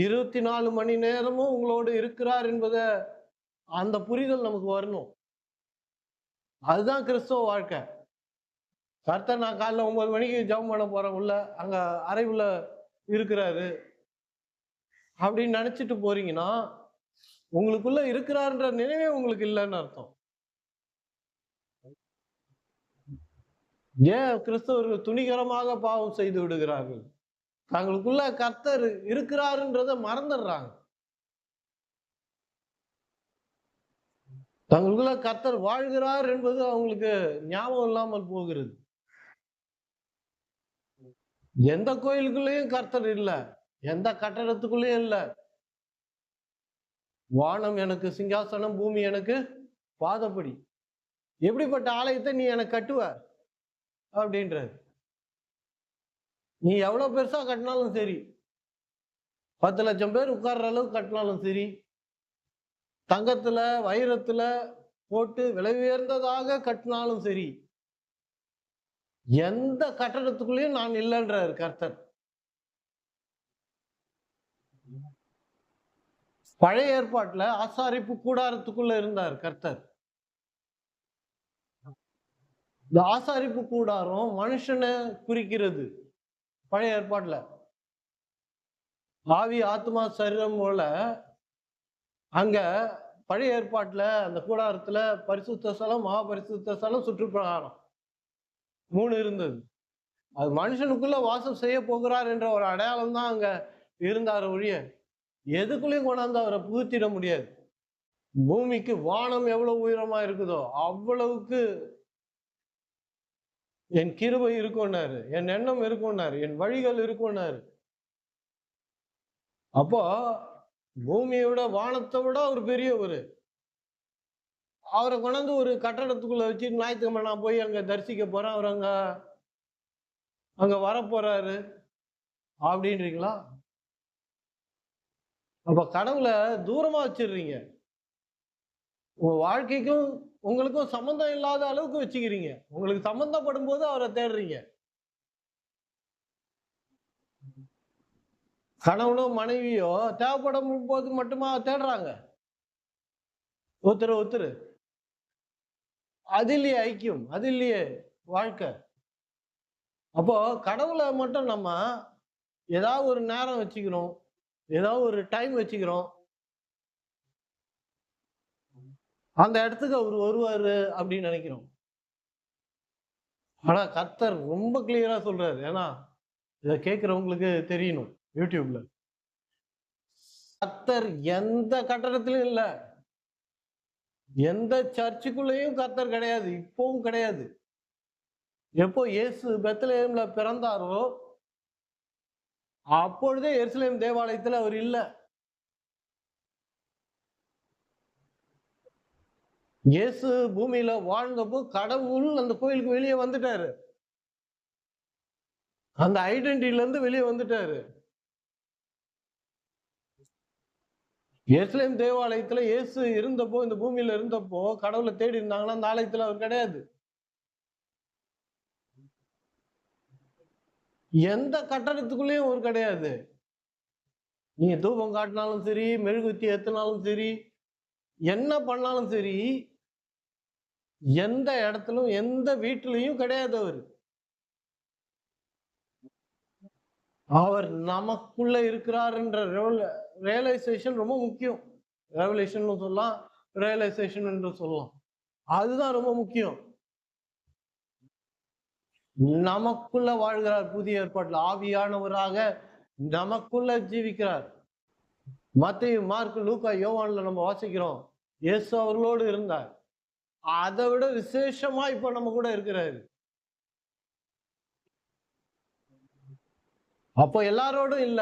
24 மணி நேரமும் உங்களோடு இருக்கிறார் என்பதை, அந்த புரிதல் நமக்கு வரணும். அதுதான் கிறிஸ்தவ வாழ்க்கை. கர்த்தர் நான் காலைல 9 மணிக்கு ஜெபம் பண்ண போறேன், உள்ள அங்க அறை உள்ள இருக்கிறாரு அப்படின்னு நினைச்சிட்டு போறீங்கன்னா, உங்களுக்குள்ள இருக்கிறார்ன்ற நினைவே உங்களுக்கு இல்லைன்னு அர்த்தம். ஏன் கிறிஸ்தவர்கள் துணிகரமாக பாவம் செய்து விடுகிறார்கள்? தங்களுக்குள்ள கர்த்தர் இருக்கிறாருன்றத மறந்துடுறாங்க. தங்களுக்குள்ள கர்த்தர் வாழ்கிறார் என்பது அவங்களுக்கு ஞாபகம் இல்லாமல் போகிறது. எந்த கோயிலுக்குள்ளேயும் கர்த்தர் இல்ல, எந்த கட்டடத்துக்குள்ளேயும் இல்ல. வானம் எனக்கு சிங்காசனம், பூமி எனக்கு பாதப்படி, எப்படிப்பட்ட ஆலயத்தை நீ எனக்கு கட்டுவ அப்படின்றது. நீ எவ்வளவு பெருசா கட்டினாலும் சரி, 10 லட்சம் பேர் உட்கார்ற அளவுக்கு கட்டினாலும் சரி, தங்கத்துல வைரத்துல போட்டு விலை உயர்ந்ததாக கட்டினாலும் சரி, எந்த கட்டடத்துக்குள்ளேயும் நான் இல்லைன்றார் கர்த்தர். பழைய ஏற்பாட்டுல ஆசாரிப்பு கூடாரத்துக்குள்ள இருந்தார் கர்த்தர். இந்த ஆசாரிப்பு கூடாரம் மனுஷனை குறிக்கிறது. பழைய ஏற்பாட்டுல ஆவி ஆத்மா சரீரம் போல, அங்க பழைய ஏற்பாட்டுல அந்த கூடாரத்துல பரிசுத்த ஸ்தலம், மகா பரிசுத்த ஸ்தலம், சுற்றுப்பிரகாரம் 3 இருந்தது. அது மனுஷனுக்குள்ள வாசம் செய்ய போகிறார் என்ற ஒரு அடையாளம் தான் அங்க இருந்தார் ஒழிய, எதுக்குள்ளேயும் கொண்டாந்து அவரை புகுத்திட முடியாது. பூமிக்கு வானம் எவ்வளவு உயரமா இருக்குதோ அவ்வளவுக்கு என் கிருபை இருக்கும்னாரு, என் எண்ணம் இருக்கும்னாரு, என் வழிகள் இருக்கும்னாரு. அப்போ பூமியை விட, வானத்தை விட அவர் பெரியவர். அவரை கொண்டாந்து ஒரு கட்டடத்துக்குள்ள வச்சு ஞாயிற்றுக்கிழமை நான் போய் அங்க தரிசிக்க போறேன், அவர் அங்க வரப்போறாரு அப்படின்றீங்களா? அப்ப கடவுளை தூரமா வச்சிடுறீங்க. உங்க வாழ்க்கைக்கும் உங்களுக்கும் சம்பந்தம் இல்லாத அளவுக்கு வச்சுக்கிறீங்க. உங்களுக்கு சம்பந்தப்படும் போது அவரை தேடுறீங்க. கணவனோ மனைவியோ தேவைப்படும் போது மட்டுமா தேடுறாங்க? ஒருத்தர் அது இல்லையே ஐக்கியம், அது இல்லையே வாழ்க்கை. அப்போ கடவுளை மட்டும் நம்ம ஏதாவது ஒரு நேரம் வச்சுக்கிறோம், ஏதாவது ஒரு டைம் வச்சுக்கிறோம். அந்த இடத்துக்கு அவர் வருவாரு அப்படின்னு நினைக்கிறோம். ஆனா கர்த்தர் ரொம்ப கிளியரா சொல்றாரு. ஏன்னா இதை கேட்கிறவங்களுக்கு தெரியணும். யூடியூப்ல கர்த்தர் எந்த கட்டடத்திலும் இல்ல, எந்த சர்ச்சுக்குள்ளேயும் கர்த்தர் கிடையாது, இப்பவும் கிடையாது. எப்போ இயேசு பெத்லகேம்ல பிறந்தாரோ அப்பொழுதே எருசலேம் தேவாலயத்துல அவர் இல்ல. இயேசு பூமியில வாழ்ந்தப்போ கடவுள் அந்த கோயிலுக்கு வெளியே வந்துட்டாரு. அந்த ஐடென்டிட்டில இருந்து வெளியே வந்துட்டாரு. எருசலேம் தேவாலயத்துல இயேசு இருந்தப்போ, இந்த பூமியில இருந்தப்போ கடவுளை தேடி இருந்தாங்கன்னா அந்த ஆலயத்துல அவர் கிடையாது. எந்த கட்டடத்துக்குள்ளேயும் அவர் கிடையாது. நீங்க தூபம் காட்டினாலும் சரி, மெழுகுத்தி ஏத்தினாலும் சரி, என்ன பண்ணாலும் சரி, எந்த இடத்திலும் எந்த வீட்டிலையும் கிடையாது அவர். அவர் நமக்குள்ள இருக்கிறார் என்ற ரியலைசேஷன் ரொம்ப முக்கியம். ரெவலேஷன் சொல்லலாம், ரியலைசேஷன் என்று சொல்லலாம். அதுதான் ரொம்ப முக்கியம். நமக்குள்ள வாழ்கிறார். புதிய ஏற்பாட்டில் ஆவியானவராக நமக்குள்ள ஜீவிக்கிறார். மத்தேயு, மார்க், லூக்கா, யோவான்ல நம்ம வாசிக்கிறோம், இயேசு அவர்களோடு இருந்தார். அதை விட விசேஷமா இப்ப நம்ம கூட இருக்கிறாரு. அப்போ எல்லாரோடும் இல்ல,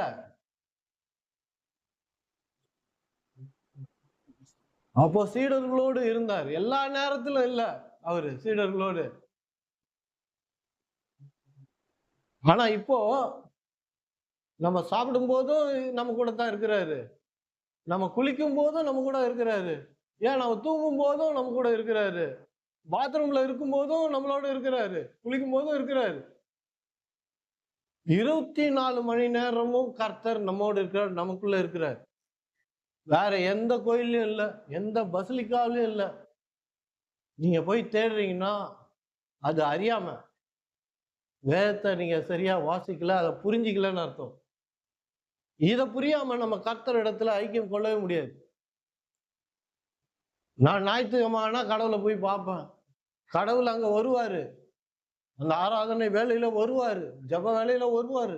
அப்போ சீடர்களோடு இருந்தார். எல்லா நேரத்திலும் இல்ல அவரு சீடர்களோடு. ஆனா இப்போ நம்ம சாப்பிடும் போதும் நம்ம கூட தான் இருக்கிறாரு, நம்ம குளிக்கும் போதும் நம்ம கூட இருக்கிறாரு, ஏன் நம்ம தூங்கும் போதும் நம்ம கூட இருக்கிறாரு, பாத்ரூம்ல இருக்கும் போதும் நம்மளோட இருக்கிறாரு, குளிக்கும் போதும் இருக்கிறாரு. 24 மணி நேரமும் கர்த்தர் நம்மோடு இருக்கிறார், நமக்குள்ள இருக்கிறார். வேற எந்த கோயிலையும் இல்ல, எந்த பசிலிக்காவிலும் இல்ல. நீங்க போய் தேடுறீங்கன்னா அது அறியாம, வேதத்தை நீங்க சரியா வாசிக்கல, அதை புரிஞ்சிக்கலன்னு அர்த்தம். இதை புரியாம நம்ம கர்த்தர் இடத்துல ஐக்கியம் கொள்ளவே முடியாது. நான் ஞாயிற்றுக்கிழமை கடவுளை போய் பார்ப்பேன், கடவுள் அங்க வருவாரு, அந்த ஆராதனை வேலையில வருவாரு, ஜப வேலையில வருவாரு.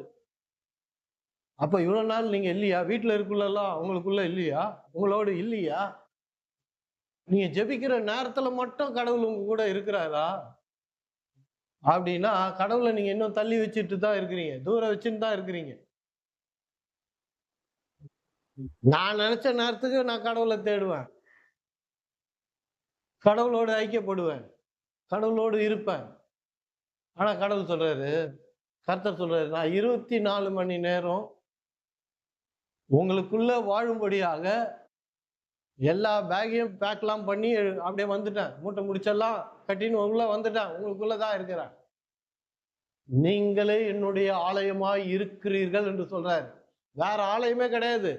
அப்ப இவ்வளவு நாள் நீங்க இல்லையா? வீட்டுல இருக்குள்ளலாம் உங்களுக்குள்ள இல்லையா? உங்களோடு இல்லையா? நீங்க ஜெபிக்கிற நேரத்துல மட்டும் கடவுள் உங்க கூட இருக்கிறாரா? அப்படின்னா கடவுளை நீங்க இன்னும் தள்ளி வச்சுட்டு தான் இருக்கிறீங்க, தூரம் வச்சுட்டு தான் இருக்கிறீங்க. நான் நினைச்ச நேரத்துக்கு நான் கடவுளை தேடுவேன், கடவுளோடு ஐக்கியப்படுவேன், கடவுளோடு இருப்பேன். ஆனா கடவுள் சொல்றாரு, கர்த்தர் சொல்றாரு, நான் 24 மணி நேரம் உங்களுக்குள்ள வாழும்படியாக எல்லா பேக்கையும் பேக்லாம் பண்ணி அப்படியே வந்துட்டேன், மூட்டை முடிச்செல்லாம் கட்டின்னு உள்ள வந்துட்டேன், உங்களுக்குள்ளதான் இருக்கிறேன், நீங்களே என்னுடைய ஆலயமாய் இருக்கிறீர்கள் என்று சொல்றாரு. வேற ஆலயமே கிடையாது.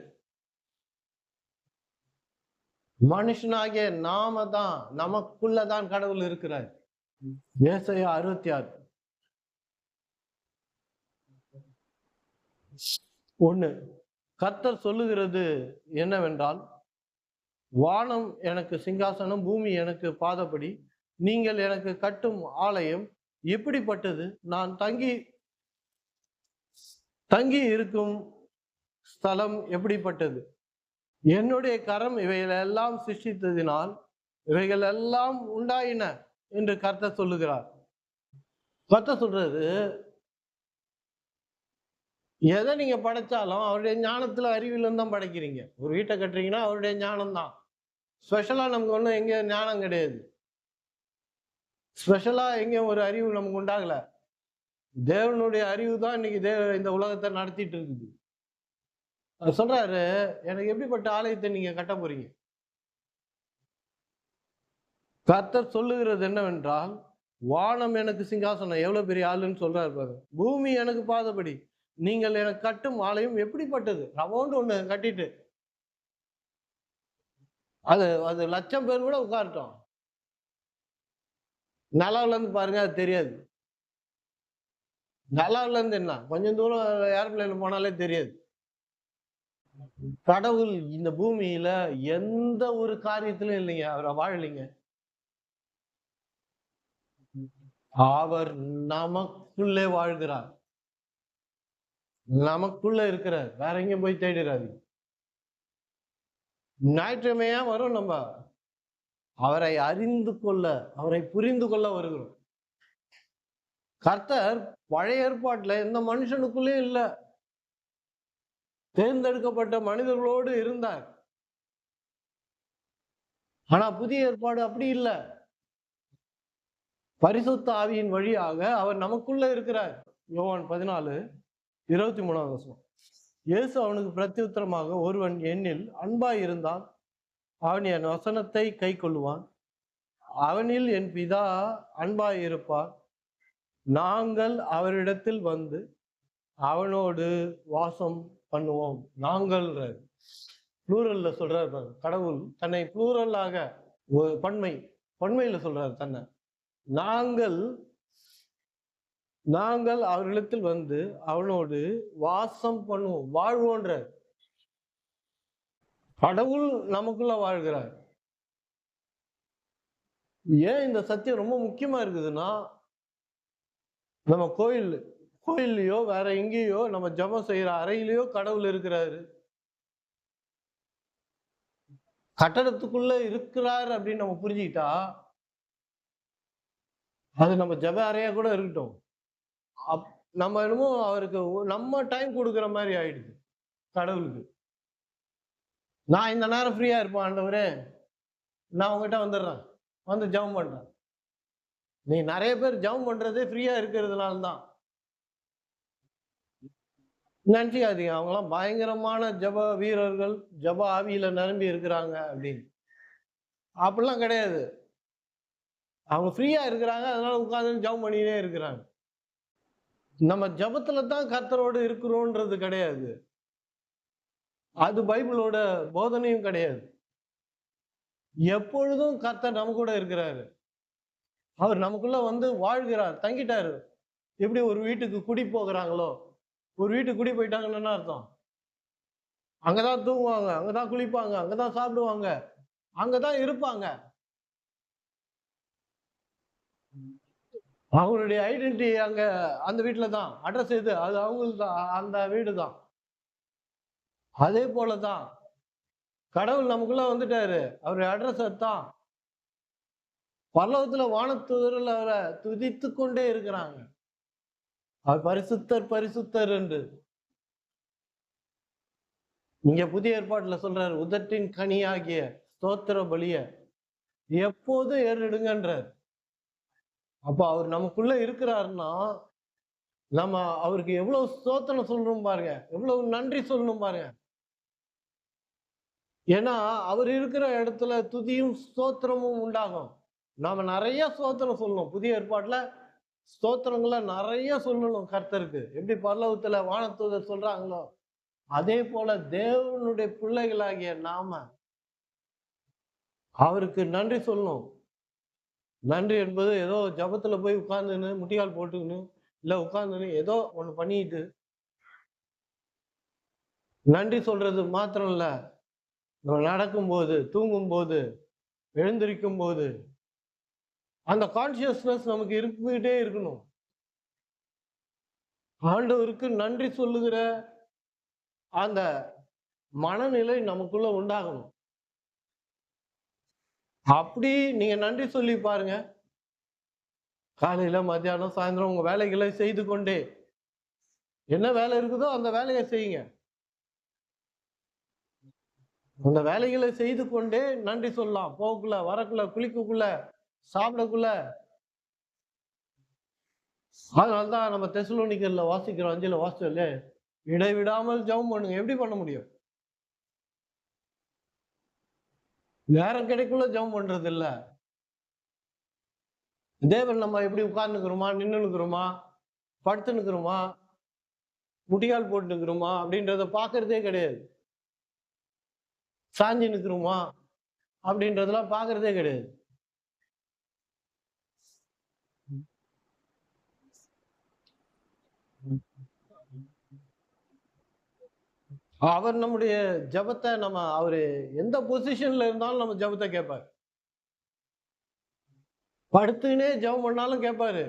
மனுஷனாகிய நாம தான், நமக்குள்ளதான் கடவுள் இருக்கிறார். ஏசாயா 66:1 கர்த்தர் சொல்லுகிறது என்னவென்றால், வானம் எனக்கு சிங்காசனம், பூமி எனக்கு பாதப்படி, நீங்கள் எனக்கு கட்டும் ஆலயம் எப்படிப்பட்டது, நான் தங்கி இருக்கும் ஸ்தலம் எப்படிப்பட்டது, என்னுடைய கரம் இவைகள் எல்லாம் சிருஷ்டித்ததினால் இவைகள் எல்லாம் உண்டாயின என்று கர்த்தர் சொல்லுகிறார். கர்த்தர் சொல்றது, எதை நீங்க படைச்சாலும் அவருடைய ஞானத்துல அறிவிலும் தான் படைக்கிறீங்க. ஒரு வீட்டை கட்டுறீங்கன்னா அவருடைய ஞானம் தான். ஸ்பெஷலா நமக்கு ஒன்றும் எங்க ஞானம் கிடையாது, ஸ்பெஷலா எங்கேயும் ஒரு அறிவு நமக்கு உண்டாகல. தேவனுடைய அறிவு தான் இன்னைக்கு இந்த உலகத்தை நடத்திட்டு இருக்குது. சொல்றாரு, எனக்கு எப்படிப்பட்ட ஆலயத்தை நீங்க கட்ட போறீங்க? கர்த்தர் சொல்லுகிறது என்னவென்றால், வானம் எனக்கு சிங்காசனம், எவ்வளவு பெரிய ஆளுன்னு சொல்றாரு பாரு, பூமி எனக்கு பாதபடி, நீங்கள் எனக்கு கட்டும் ஆலயம் எப்படிப்பட்டது. ரவுண்டு ஒண்ணு கட்டிட்டு அது 1,00,000 பேர் கூட உட்காரட்டும், நிலாவுல இருந்து பாருங்க, அது தெரியாது. நிலாவுல இருந்து என்ன கொஞ்சம் தூரம் ஏர்பிளேன்ல போனாலே தெரியாது. கடவுள் இந்த பூமியில எந்த ஒரு காரியத்திலும் இல்லைங்க. அவர் வாழலைங்க. அவர் நமக்குள்ளே வாழ்கிறார். நமக்குள்ள இருக்கிறார். வேற எங்கேயும் போய் தேடிறாதீங்க. ஞாயிற்றுக்கிழமையா வரும் நம்ம. அவரை அறிந்து கொள்ள, அவரை புரிந்து கொள்ள வருகிறோம். கர்த்தர் பழைய ஏற்பாட்டுல எந்த மனுஷனுக்குள்ளேயும் இல்ல. தேர்ந்தெடுக்கப்பட்ட மனிதர்களோடு இருந்தார். ஆனா புதிய ஏற்பாடு அப்படி இல்ல. பரிசுத்த ஆவியின் வழியாக அவர் நமக்குள்ள இருக்கிறார். யோவான் 14:23 இயேசு அவனுக்கு பிரத்யுத்தரமாக, ஒருவன் என்னில் அன்பாய் இருந்தால் அவன் என் வசனத்தை கைக்கொள்ளுவான். அவனில் என் பிதா அன்பாய் இருப்பார். நாங்கள் அவரிடத்தில் வந்து அவனோடு வாசம் பண்ணுவோம். நாங்கள் ப்ளூரல்ல சொல்றாரு பாரு. கடவுள் தன்னை ப்ளூரலாக பன்மையில சொல்றாரு தன்னை. நாங்கள் அவரிடத்தில் வந்து அவனோடு வாசம் பண்ணுவோம், வாழ்வோன்ற. கடவுள் நமக்குள்ள வாழ்கிறார். ஏன் இந்த சத்தியம் ரொம்ப முக்கியமா இருக்குதுன்னா, நம்ம கோயில்லையோ வேற எங்கேயோ நம்ம ஜெபம் செய்யற அறையிலயோ கடவுள் இருக்கிறாரு. கட்டடத்துக்குள்ள இருக்கிறார் அப்படின்னு நம்ம புரிஞ்சுக்கிட்டா, அது நம்ம ஜெப அறையா கூட இருக்கட்டும், நம்ம என்னமோ அவருக்கு நம்ம டைம் கொடுக்குற மாதிரி ஆயிடுது கடவுளுக்கு. நான் இந்த நேரம் ஃப்ரீயா இருப்பேன் ஆண்டவரே, நான் உங்ககிட்ட வந்துடுறேன், வந்து ஜெபம் பண்றேன். நீ நிறைய பேர் ஜெபம் பண்றதே ஃப்ரீயா இருக்கிறதுனால தான். நினைச்சுக்காதீங்க அவங்கெல்லாம் பயங்கரமான ஜெப வீரர்கள், ஜெப ஆவியில நிரம்பி இருக்கிறாங்க அப்படின்னு. அப்படிலாம் கிடையாது. அவங்க ஃப்ரீயா இருக்கிறாங்க, அதனால உட்கார்ந்து ஜெபம் பண்ணினே இருக்கிறாங்க. நம்ம ஜெபத்துல தான் கர்த்தரோடு இருக்கிறோன்றது கிடையாது. அது பைபிளோட போதனையும் கிடையாது. எப்பொழுதும் கர்த்தர் நம்ம கூட இருக்கிறாரு. அவர் நமக்குள்ள வந்து வாழ்கிறார், தங்கிட்டாரு. எப்படி ஒரு வீட்டுக்கு குடி போகிறாங்களோ, ஒரு வீட்டுக்கு குடி போயிட்டாங்கன்னு என்ன அர்த்தம்? அங்கதான் தூங்குவாங்க, அங்கதான் குளிப்பாங்க, அங்கதான் சாப்பிடுவாங்க, அங்கதான் இருப்பாங்க. அவங்களுடைய ஐடென்டிட்டி அங்க அந்த வீட்டுல தான். அட்ரஸ் எது? அது அவங்களுக்கு தான், அந்த வீடு தான். அதே போலதான் கடவுள் நமக்குள்ள வந்துட்டாரு. அவருடைய அட்ரஸ் அதுதான். பரலோகத்துல வானதூதர்கள் அவரை துதித்து கொண்டே இருக்கிறாங்க. அவர் பரிசுத்தர் பரிசுத்தர் என்று. இங்க புதிய ஏற்பாட்டுல சொல்றாரு, உதட்டின் கனியாகிய ஸ்தோத்திர பலிய எப்போதும் ஏறிடுங்கன்றார். அப்ப அவர் நமக்குள்ள இருக்கிறாருன்னா, நம்ம அவருக்கு எவ்வளவு ஸ்தோத்திரம் சொல்லணும் பாருங்க, எவ்வளவு நன்றி சொல்லணும் பாருங்க. ஏன்னா அவர் இருக்கிற இடத்துல துதியும் ஸ்தோத்திரமும் உண்டாகும். நாம நிறைய ஸ்தோத்திரம் சொல்லணும். புதிய ஏற்பாட்டுல ஸ்தோத்திரங்களை நிறைய சொல்லணும் கர்த்தருக்கு. எப்படி பரலோகத்துல வானதூதர் சொல்றாங்களோ, அதே போல தேவனுடைய பிள்ளைகளாகிய நாம அவருக்கு நன்றி சொல்லணும். நன்றி என்பது ஏதோ ஜபத்துல போய் உட்கார்ந்துன்னு முட்டிகால் போட்டுக்கின்னு, இல்ல உட்கார்ந்துன்னு ஏதோ ஒண்ணு பண்ணிட்டு நன்றி சொல்றது மாத்திரம் இல்ல. நம்ம நடக்கும்போது, தூங்கும்போது, எழுந்திருக்கும் போது அந்த கான்சியஸ்னஸ் நமக்கு இருந்துகிட்டே இருக்கணும். ஆண்டவருக்கு நன்றி சொல்லுகிற அந்த மனநிலை நமக்குள்ள உண்டாகணும். அப்படி நீங்க நன்றி சொல்லி பாருங்க. காலையில, மத்தியானம், சாயந்தரம் உங்க வேலைகளை செய்து கொண்டே, என்ன வேலை இருக்குதோ அந்த வேலையை செய்யுங்க. அந்த வேலைகளை செய்து கொண்டே நன்றி சொல்லலாம். போக்குள்ள, வரக்குள்ள, குளிக்கக்குள்ள, சாப்பிடக்குள்ள. அதனால்தான் நம்ம தெசலோனிக்கர்ல வாசிக்கிறோம், 5ல வாசிச்சோம்ல, இடைவிடாமல் ஜெபம் பண்ணுங்க. எப்படி பண்ண முடியும்? நேரம் கிடைக்குள்ள ஜெபம் பண்றது இல்ல. தேவன் நம்ம எப்படி உட்கார்ந்துக்கிறோமா, நின்று நிற்கிறோமா, படுத்து நிற்கிறோமா, முட்டிகால் போட்டு நிற்கிறோமா அப்படின்றத பாக்குறதே கிடையாது. சாஞ்சி நிற்கிறோமா அப்படின்றதெல்லாம் பாக்குறதே கிடையாது. அவர் நம்முடைய ஜெபத்தை அவரு எந்த பொசிஷன்ல இருந்தாலும் நம்ம ஜெபத்தை கேட்பாரு. படுத்துக்கினே ஜெபம் பண்ணாலும் கேட்பாரு.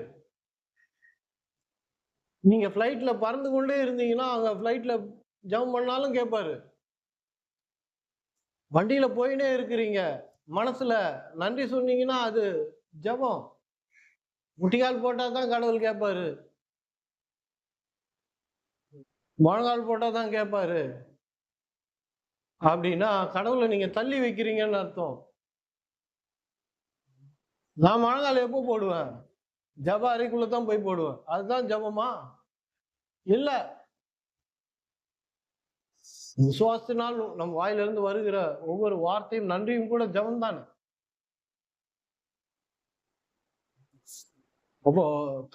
நீங்க ஃபிளைட்ல பறந்து கொண்டே இருந்தீங்கன்னா அங்க ஃபிளைட்ல ஜெபம் பண்ணாலும் கேட்பாரு. வண்டியில போயினே இருக்கிறீங்க, மனசுல நன்றி சொன்னீங்கன்னா அது ஜெபம். முட்டிக்கால் போட்டா தான் கடவுள் கேட்பாரு. முழங்கால் போட்டா தான் கேட்பாரு. அப்படின்னா கடவுளை நீங்க தள்ளி வைக்கிறீங்கன்னு அர்த்தம். நான் முழங்கால் எப்போ போடுவேன்? ஜெப அறைக்குள்ளதான் போய் போடுவேன். அதுதான் ஜெபமா? இல்ல. விசுவாசத்தினால் நம் வாயிலிருந்து வருகிற ஒவ்வொரு வார்த்தையும் நன்றியும் கூட ஜெபம் தானே. அப்போ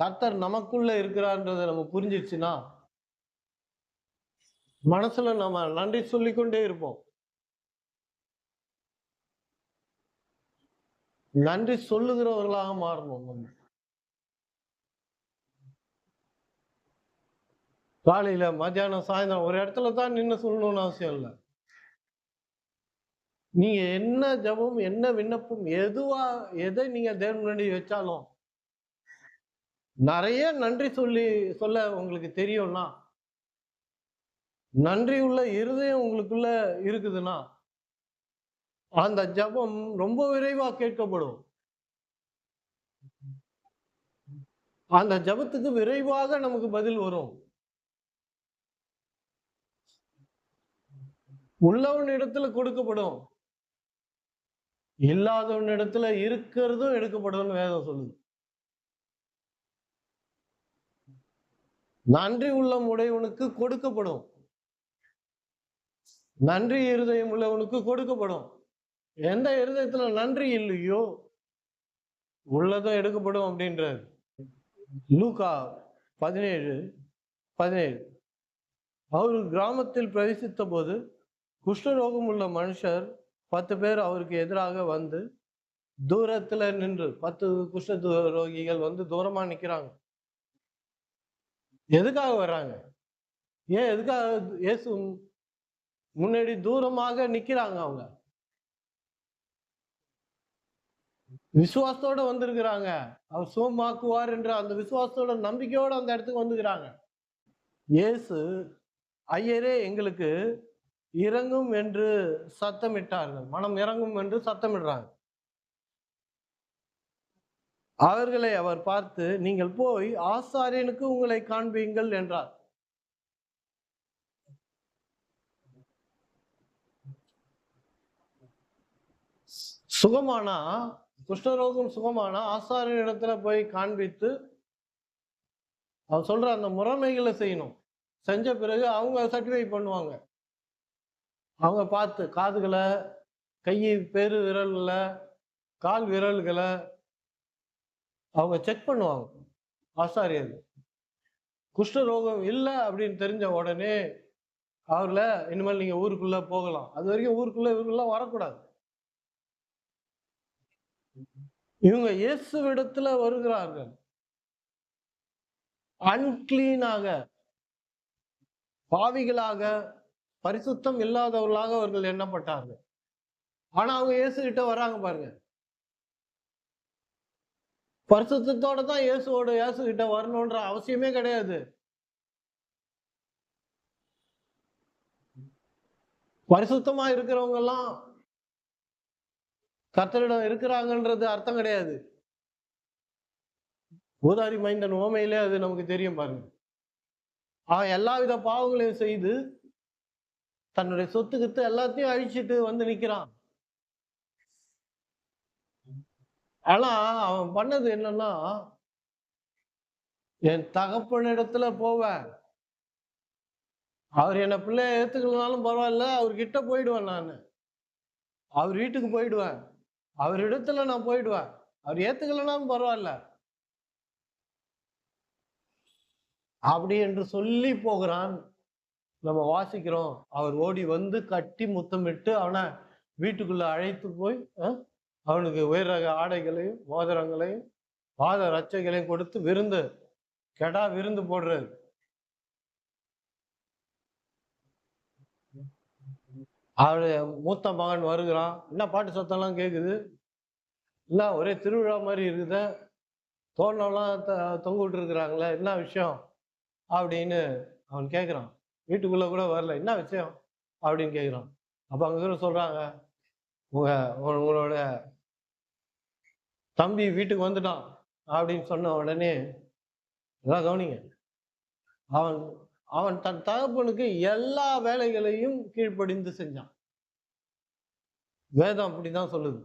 கர்த்தர் நமக்குள்ள இருக்கிறார்ன்றதை நம்ம புரிஞ்சிருச்சுன்னா மனசுல நம்ம நன்றி சொல்லிக்கொண்டே இருப்போம். நன்றி சொல்லுகிறவர்களாக மாறணும். நம்ம காலையில, மத்தியானம், சாயந்தரம் ஒரு இடத்துல தான் நின்று சொல்லணும்னு அவசியம் இல்லை. நீங்க என்ன ஜெபம், என்ன விண்ணப்பம், எதை நீங்க தேவன் முன்னாடி வச்சாலும் நிறைய நன்றி சொல்ல உங்களுக்கு தெரியும்னா, நன்றி உள்ள இருதயம் உங்களுக்குள்ள இருக்குதுன்னா, அந்த ஜெபம் ரொம்ப விரைவா கேட்கப்படும். அந்த ஜெபத்துக்கு விரைவாக நமக்கு பதில் வரும். உள்ளவன் இடத்துல கொடுக்கப்படும், இல்லாதவன் இடத்துல இருக்கிறதும் எடுக்கப்படும் வேதம் சொல்லுது. நன்றி உள்ளம் உடையவனுக்கு கொடுக்கப்படும், நன்றி இருதயம் உள்ளவனுக்கு கொடுக்கப்படும். எந்த இருதயத்துல நன்றி இல்லையோ உள்ளதும் எடுக்கப்படும் அப்படின்றார். லூக்கா 17:17 அவர் கிராமத்தில் பிரவேசித்த போது குஷ்டரோகம் உள்ள மனுஷர் 10 பேர் அவருக்கு எதிராக வந்து தூரத்துல நின்று, 10 குஷ்ட ரோகிகள் வந்து தூரமா நிக்கிறாங்க. எதுக்காக வர்றாங்க? எதுக்காக இயேசு முன்னாடி தூரமாக நிக்கிறாங்க? அவங்க விசுவாசத்தோட வந்திருக்கிறாங்க. அவர் சுகமாக்குவார் என்ற அந்த விசுவாசத்தோட நம்பிக்கையோட அந்த இடத்துக்கு வந்துக்கிறாங்க. இயேசு ஐயரே எங்களுக்கு இறங்கும் என்று சத்தமிட்டார்கள். மனம் இறங்கும் என்று சத்தமிடுறாங்க. அவர்களை அவர் பார்த்து, நீங்கள் போய் ஆசாரியனுக்கு உங்களை காண்பீங்கள் என்றார். சுகமானா, குஷ்டரோகம் சுகமானா ஆசாரியன் இடத்துல போய் காண்பித்து அவர் சொல்ற அந்த முறைமைகளை செய்யணும். செஞ்ச பிறகு அவங்க சர்டிஃபை பண்ணுவாங்க. அவங்க பார்த்து காதுகளை, கை பெரு விரல்களை, கால் விரல்களை அவங்க செக் பண்ணுவாங்க. ஆசாரியர் குஷ்டரோகம் இல்லை அப்படின்னு தெரிஞ்ச உடனே அவர்ல இனிமேல் நீங்க ஊருக்குள்ள போகலாம். அது வரைக்கும் ஊருக்குள்ள வரக்கூடாது. இவங்க இயேசுவிடத்துல வருகிறார்கள் அன்கிளீனாக, பாவிகளாக, பரிசுத்தம் இல்லாதவர்களாக அவர்கள் எண்ணப்பட்டார்கள். ஆனா அவங்க இயேசு கிட்ட வராங்க பாருங்க. பரிசுத்தத்தோட தான் இயேசு கிட்ட வரணும்ன்ற அவசியமே கிடையாது. பரிசுத்தமா இருக்கிறவங்க எல்லாம் கர்த்தரிடம் இருக்கிறாங்கன்றது அர்த்தம் கிடையாது. ஊதாரி மைந்தன் ஓமையிலே அது நமக்கு தெரியும் பாருங்க. அவன் எல்லாவித பாவங்களையும் செய்து தன்னுடைய சொத்துக்கிட்டு எல்லாத்தையும் அழிச்சிட்டு வந்து நிக்கிறான். ஆனா அவன் பண்ணது என்னன்னா, என் தகப்பனிடத்துல போவேன், அவர் என்ன பிள்ளைய ஏத்துக்கலனாலும் பரவாயில்ல, அவர்கிட்ட போயிடுவேன், நான் அவர் வீட்டுக்கு போயிடுவேன், அவர் இடத்துல நான் போயிடுவேன், அவர் ஏத்துக்கலனாலும் பரவாயில்ல அப்படி என்று சொல்லி போகிறான். நம்ம வாசிக்கிறோம், அவர் ஓடி வந்து கட்டி முத்தமிட்டு அவனை வீட்டுக்குள்ள அழைத்து போய் அவனுக்கு உயர் ரக ஆடைகளையும் மோதிரங்களையும் பாத ரச்சைகளையும் கொடுத்து கெடா விருந்து போடுறாரு. அவருடைய மூத்த மகன் வருகிறான். என்ன பாட்டு சத்தம்லாம் கேக்குது? இல்ல ஒரே திருவிழா மாதிரி இருக்குது. தோரணம்லாம் தொங்க விட்டுருக்குறாங்களே, என்ன விஷயம்? அப்படின்னு அவன் கேட்குறான். வீட்டுக்குள்ள கூட வரல. என்ன விஷயம்? அப்படின்னு கேட்குறான். அப்ப அங்க இருக்கிறவங்க சொல்றாங்க, உங்க உங்களோட தம்பி வீட்டுக்கு வந்துட்டான் அப்படின்னு சொன்ன உடனே, எல்லாம் கவனிங்க. அவன் அவன் தன் தகப்பனுக்கு எல்லா வேலைகளையும் கீழ்ப்படிந்து செஞ்சான். வேதம் அப்படிதான் சொல்லுது.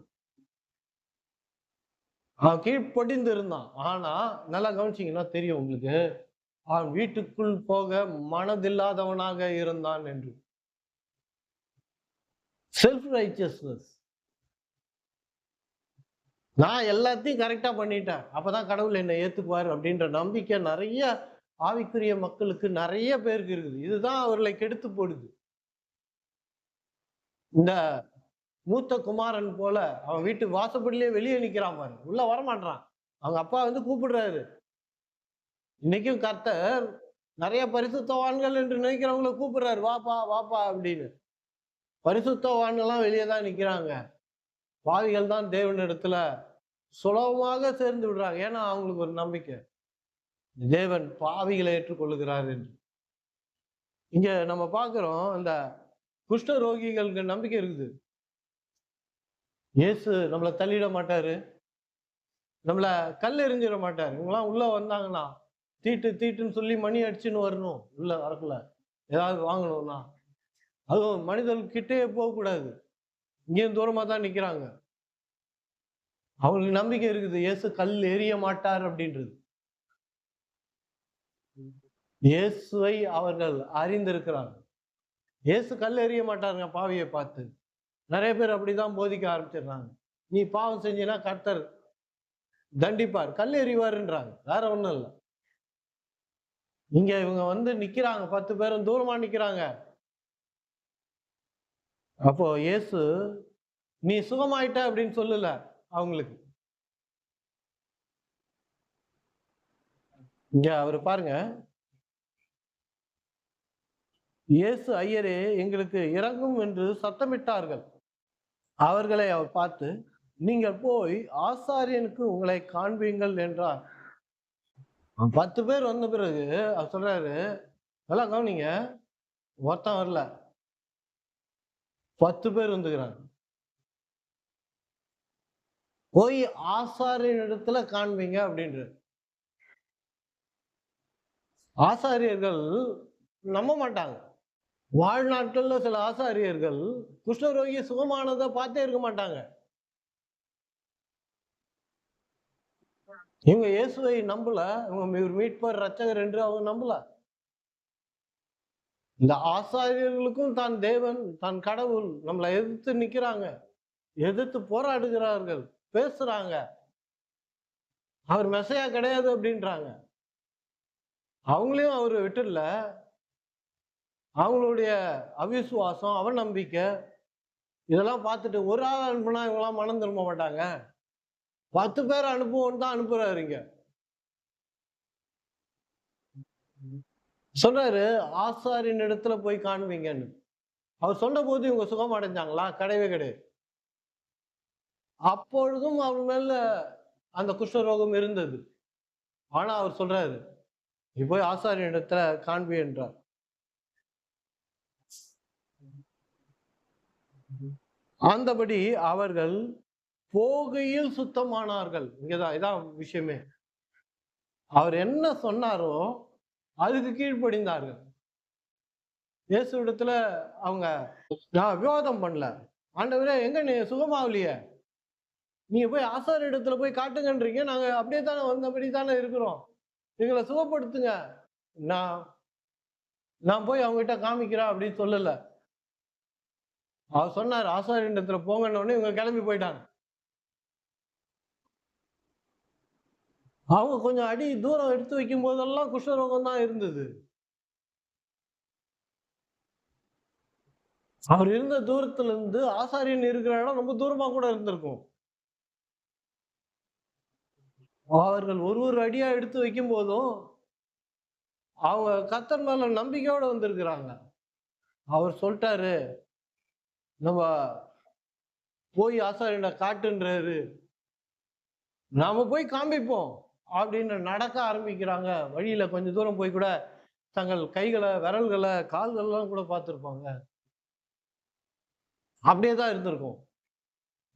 அவன் கீழ்ப்படிந்து இருந்தான். ஆனா நல்லா கவனிச்சீங்கன்னா தெரியும் உங்களுக்கு. அவன் வீட்டுக்குள் போக மனதில்லாதவனாக இருந்தான் என்று. Self righteousness. நான் எல்லாத்தையும் கரெக்டா பண்ணிட்டேன். அப்பதான் கடவுள் என்னை ஏத்துக்குவாரு அப்படின்ற நம்பிக்கை நிறைய ஆவிக்குரிய மக்களுக்கு நிறைய பேருக்கு இருக்குது. இதுதான் அவர்களை கெடுத்து போடுது. இந்த மூத்த குமாரன் போல அவன் வீட்டு வாசப்படியிலே வெளியே நிக்கிறான் பாரு. உள்ள வரமாட்டான். அவங்க அப்பா வந்து கூப்பிடுறாரு. இன்னைக்கும் கர்த்தர் நிறைய பரிசுத்தவான்கள் என்று நினைக்கிறவங்கள கூப்பிடுறாரு. வாப்பா வாப்பா அப்படின்னு. பரிசுத்தவான்கள்லாம் வெளியே தான் நிக்கிறாங்க. பாவிகள் தான் தேவனிடத்துல சுலபமாக சேர்ந்து விடுறாங்க. ஏன்னா அவங்களுக்கு ஒரு நம்பிக்கை, தேவன் பாவிகளை ஏற்றுக்கொள்ளுகிறார் என்று. இங்க நம்ம பாக்குறோம், இந்த குஷ்ட ரோகிகளுக்கு நம்பிக்கை இருக்குது. இயேசு நம்மளை தள்ளிட மாட்டாரு, நம்மள கல் எறிஞ்சிட மாட்டாரு. இவங்கெல்லாம் உள்ள வந்தாங்கன்னா தீட்டு தீட்டுன்னு சொல்லி மணி அடிச்சுன்னு வரணும். உள்ள வரக்குள்ள ஏதாவது வாங்கணும்னா அதுவும் மனிதர்கள் கிட்டே போக கூடாது. இங்கேயும் தூரமா தான் நிக்கிறாங்க. அவங்களுக்கு நம்பிக்கை இருக்குது, இயேசு கல் எறிய மாட்டார் அப்படின்றது. இயேசுவை அவர்கள் அறிந்திருக்கிறார்கள். இயேசு கல் எறிய மாட்டாருங்க பாவியை பார்த்து. நிறைய பேர் அப்படிதான் போதிக்க ஆரம்பிச்சிடுறாங்க. நீ பாவம் செஞ்சினா கர்த்தர் தண்டிப்பார், கல் எறிவாருன்றாங்க. வேற ஒண்ணும் இல்லை. இங்க இவங்க வந்து நிக்கிறாங்க, 10 பேரும் தூரமா நிக்கிறாங்க. அப்போ இயேசு நீ சுகமாயிட்ட அப்படின்னு சொல்லல அவங்களுக்கு. இங்க அவரு பாருங்க, இயேசு ஐயரே எங்களுக்கு இறங்கும் என்று சத்தமிட்டார்கள். அவர்களை அவர் பார்த்து, நீங்கள் போய் ஆசாரியனுக்கு உங்களை காண்பீங்கள் என்றார். 10 பேர் வந்த பிறகு அவர் சொல்றாரு, நல்லா கவனிங்க, ஒருத்தன் வரல, 10 பேர் வந்துக்கிறாங்க. போய் ஆசாரியன் இடத்துல காண்பீங்க அப்படின்ற. ஆசாரியர்கள் நம்ப மாட்டாங்க. வாழ்நாட்கள்ல சில ஆசாரியர்கள் குஷ்டரோகி சுகமானதை பார்த்தே இருக்க மாட்டாங்க. இவங்க இயேசுவை நம்பல, இவங்க மீட்பர் ரட்சகர் என்று அவங்க நம்பல. இந்த ஆசாரியர்களுக்கும் தான் தேவன், தான் கடவுள் நம்மளை எதிர்த்து நிக்கிறாங்க, எதிர்த்து போராடுகிறார்கள், பேசுறாங்க. அவர் மெசையா கிடையாது அப்படின்றாங்க. அவங்களையும் அவரு விட்டுல. அவங்களுடைய அவிசுவாசம், அவநம்பிக்கை இதெல்லாம் பார்த்துட்டு ஒரு ஆள் அனுப்புனா இவங்களாம் மனம் திரும்ப மாட்டாங்க. 10 பேர் அனுப்புவோம் தான் அனுப்புறாரு. இங்க சொல்றாரு, ஆசாரின் இடத்துல போய் காண்பீங்கன்னு. அவர் சொன்ன போது இவங்க சுகம் அடைஞ்சாங்களா? கிடையவே கிடையாது. அப்பொழுதும் அவர் மேல அந்த குஷ்டரோகம் இருந்தது. ஆனா அவர் சொல்றாரு, நீ போய் ஆசாரின் இடத்துல காண்பி என்றார். அந்தபடி அவர்கள் போகையில் சுத்தமானார்கள். இங்கதான் இதான் விஷயமே. அவர் என்ன சொன்னாரோ அதுக்கு கீழ்ப்படிந்தார்கள். இயேசு இடத்துல அவங்க நான் விவாதம் பண்ணல. ஆண்டவரே எங்க நீ சுகமாவலையே, நீங்க போய் ஆசாரிய இடத்துல போய் காட்டுங்கன்றீங்க, நாங்க அப்படியே தானே வந்தபடி தானே இருக்கிறோம், எங்களை சுகப்படுத்துங்க. நான் நான் போய் அவங்க கிட்ட காமிக்கிறேன் அப்படின்னு சொல்லல. அவர் சொன்னார் ஆசாரிய இடத்துல போங்கன்னு உடனே இவங்க கிளம்பி போயிட்டாங்க. அவங்க கொஞ்சம் அடி தூரம் எடுத்து வைக்கும் போதெல்லாம் குஷ்டரோகம் தான் இருந்தது. அவர் இருந்த தூரத்துல இருந்து ஆசாரியன் இருக்கிற இடம் ரொம்ப தூரமா கூட இருந்திருக்கும். அவர்கள் ஒரு அடியா எடுத்து வைக்கும் போதும் அவங்க கர்த்தர் மேல நம்பிக்கையோட வந்திருக்கிறாங்க. அவர் சொல்லிட்டாரு, நம்ம போய் ஆசாரியனை காட்டுன்றாரு, நாம போய் காண்பிப்போம் அப்படின்னு நடக்க ஆரம்பிக்கிறாங்க. வழியில கொஞ்ச தூரம் போய் கூட தங்கள் கைகளை, விரல்களை, கால்கள்லாம் கூட பார்த்திருப்பாங்க. அப்படியே தான் இருந்திருக்கும்.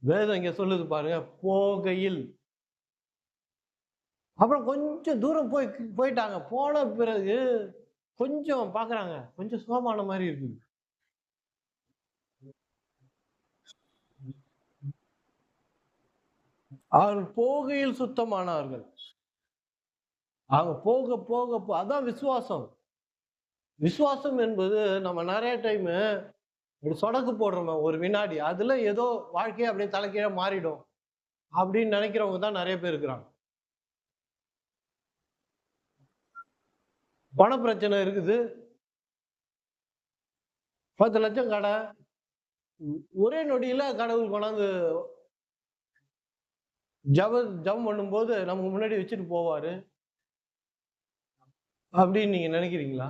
வேதம் இங்க சொல்லுது பாருங்க, போகையில். அப்புறம் கொஞ்சம் தூரம் போயிட்டாங்க. போன பிறகு கொஞ்சம் பாக்குறாங்க, கொஞ்சம் சுகமான மாதிரி இருக்குது. அவர்கள் போகையில் சுத்தமானார்கள். அவங்க போக போக அதான் விசுவாசம். விசுவாசம் என்பது நம்ம நிறைய டைம் ஒரு சொடக்கு போடுறோம் ஒரு வினாடி, அதுல ஏதோ வாழ்க்கையை அப்படியே தலைக்கீழ மாறிடும் அப்படின்னு நினைக்கிறவங்க தான் நிறைய பேர் இருக்கிறாங்க. பண பிரச்சனை இருக்குது, 10 லட்சம் கடை, ஒரே நொடியில கடவுள் கொண்டாந்து ஜபம் பண்ணும்போது நமக்கு முன்னாடி வச்சுட்டு போவாரு அப்படின்னு நீங்க நினைக்கிறீங்களா?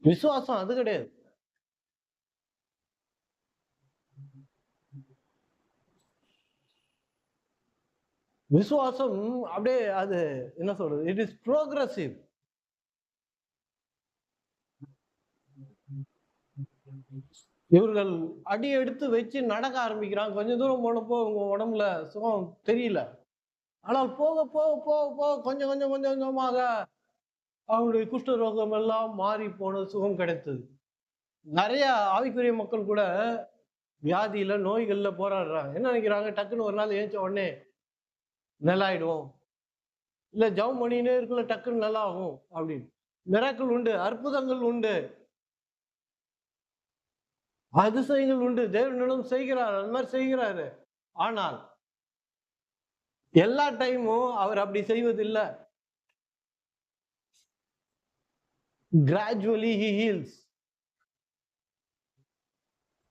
விசுவாசம் அது கிடையாது. விசுவாசம் அப்படியே அது என்ன சொல்றது, இட் இஸ் ப்ரோக்ரசிவ். இவர்கள் அடி எடுத்து வச்சு நடக்க ஆரம்பிக்கிறாங்க. கொஞ்சம் தூரம் போனப்போ உங்க உடம்புல சுகம் தெரியல. ஆனால் போக போக போக போக கொஞ்சம் கொஞ்சம் கொஞ்சம் கொஞ்சமாக அவங்களுடைய குஷ்ட ரோகம் எல்லாம் மாறி போன சுகம் கிடைத்தது. நிறைய ஆவிக்குரிய மக்கள் கூட வியாதியில, நோய்கள்ல போராடுறாங்க. என்ன நினைக்கிறாங்க, டக்குன்னு ஒரு நாள் ஏஞ்ச உடனே நல்லாயிடுவோம், இல்ல ஜெபம் பண்ணினே இருக்குள்ள டக்குன்னு நல்லா ஆகும் அப்படின்னு. மிராக்கிள் உண்டு, அற்புதங்கள் உண்டு, அதிசயங்கள் உண்டு. தேவனிடம் செய்கிறார், அந்த மாதிரி செய்கிறாரு. ஆனால் எல்லா டைமும் அவர் அப்படி செய்வதில்லை. Gradually he heals.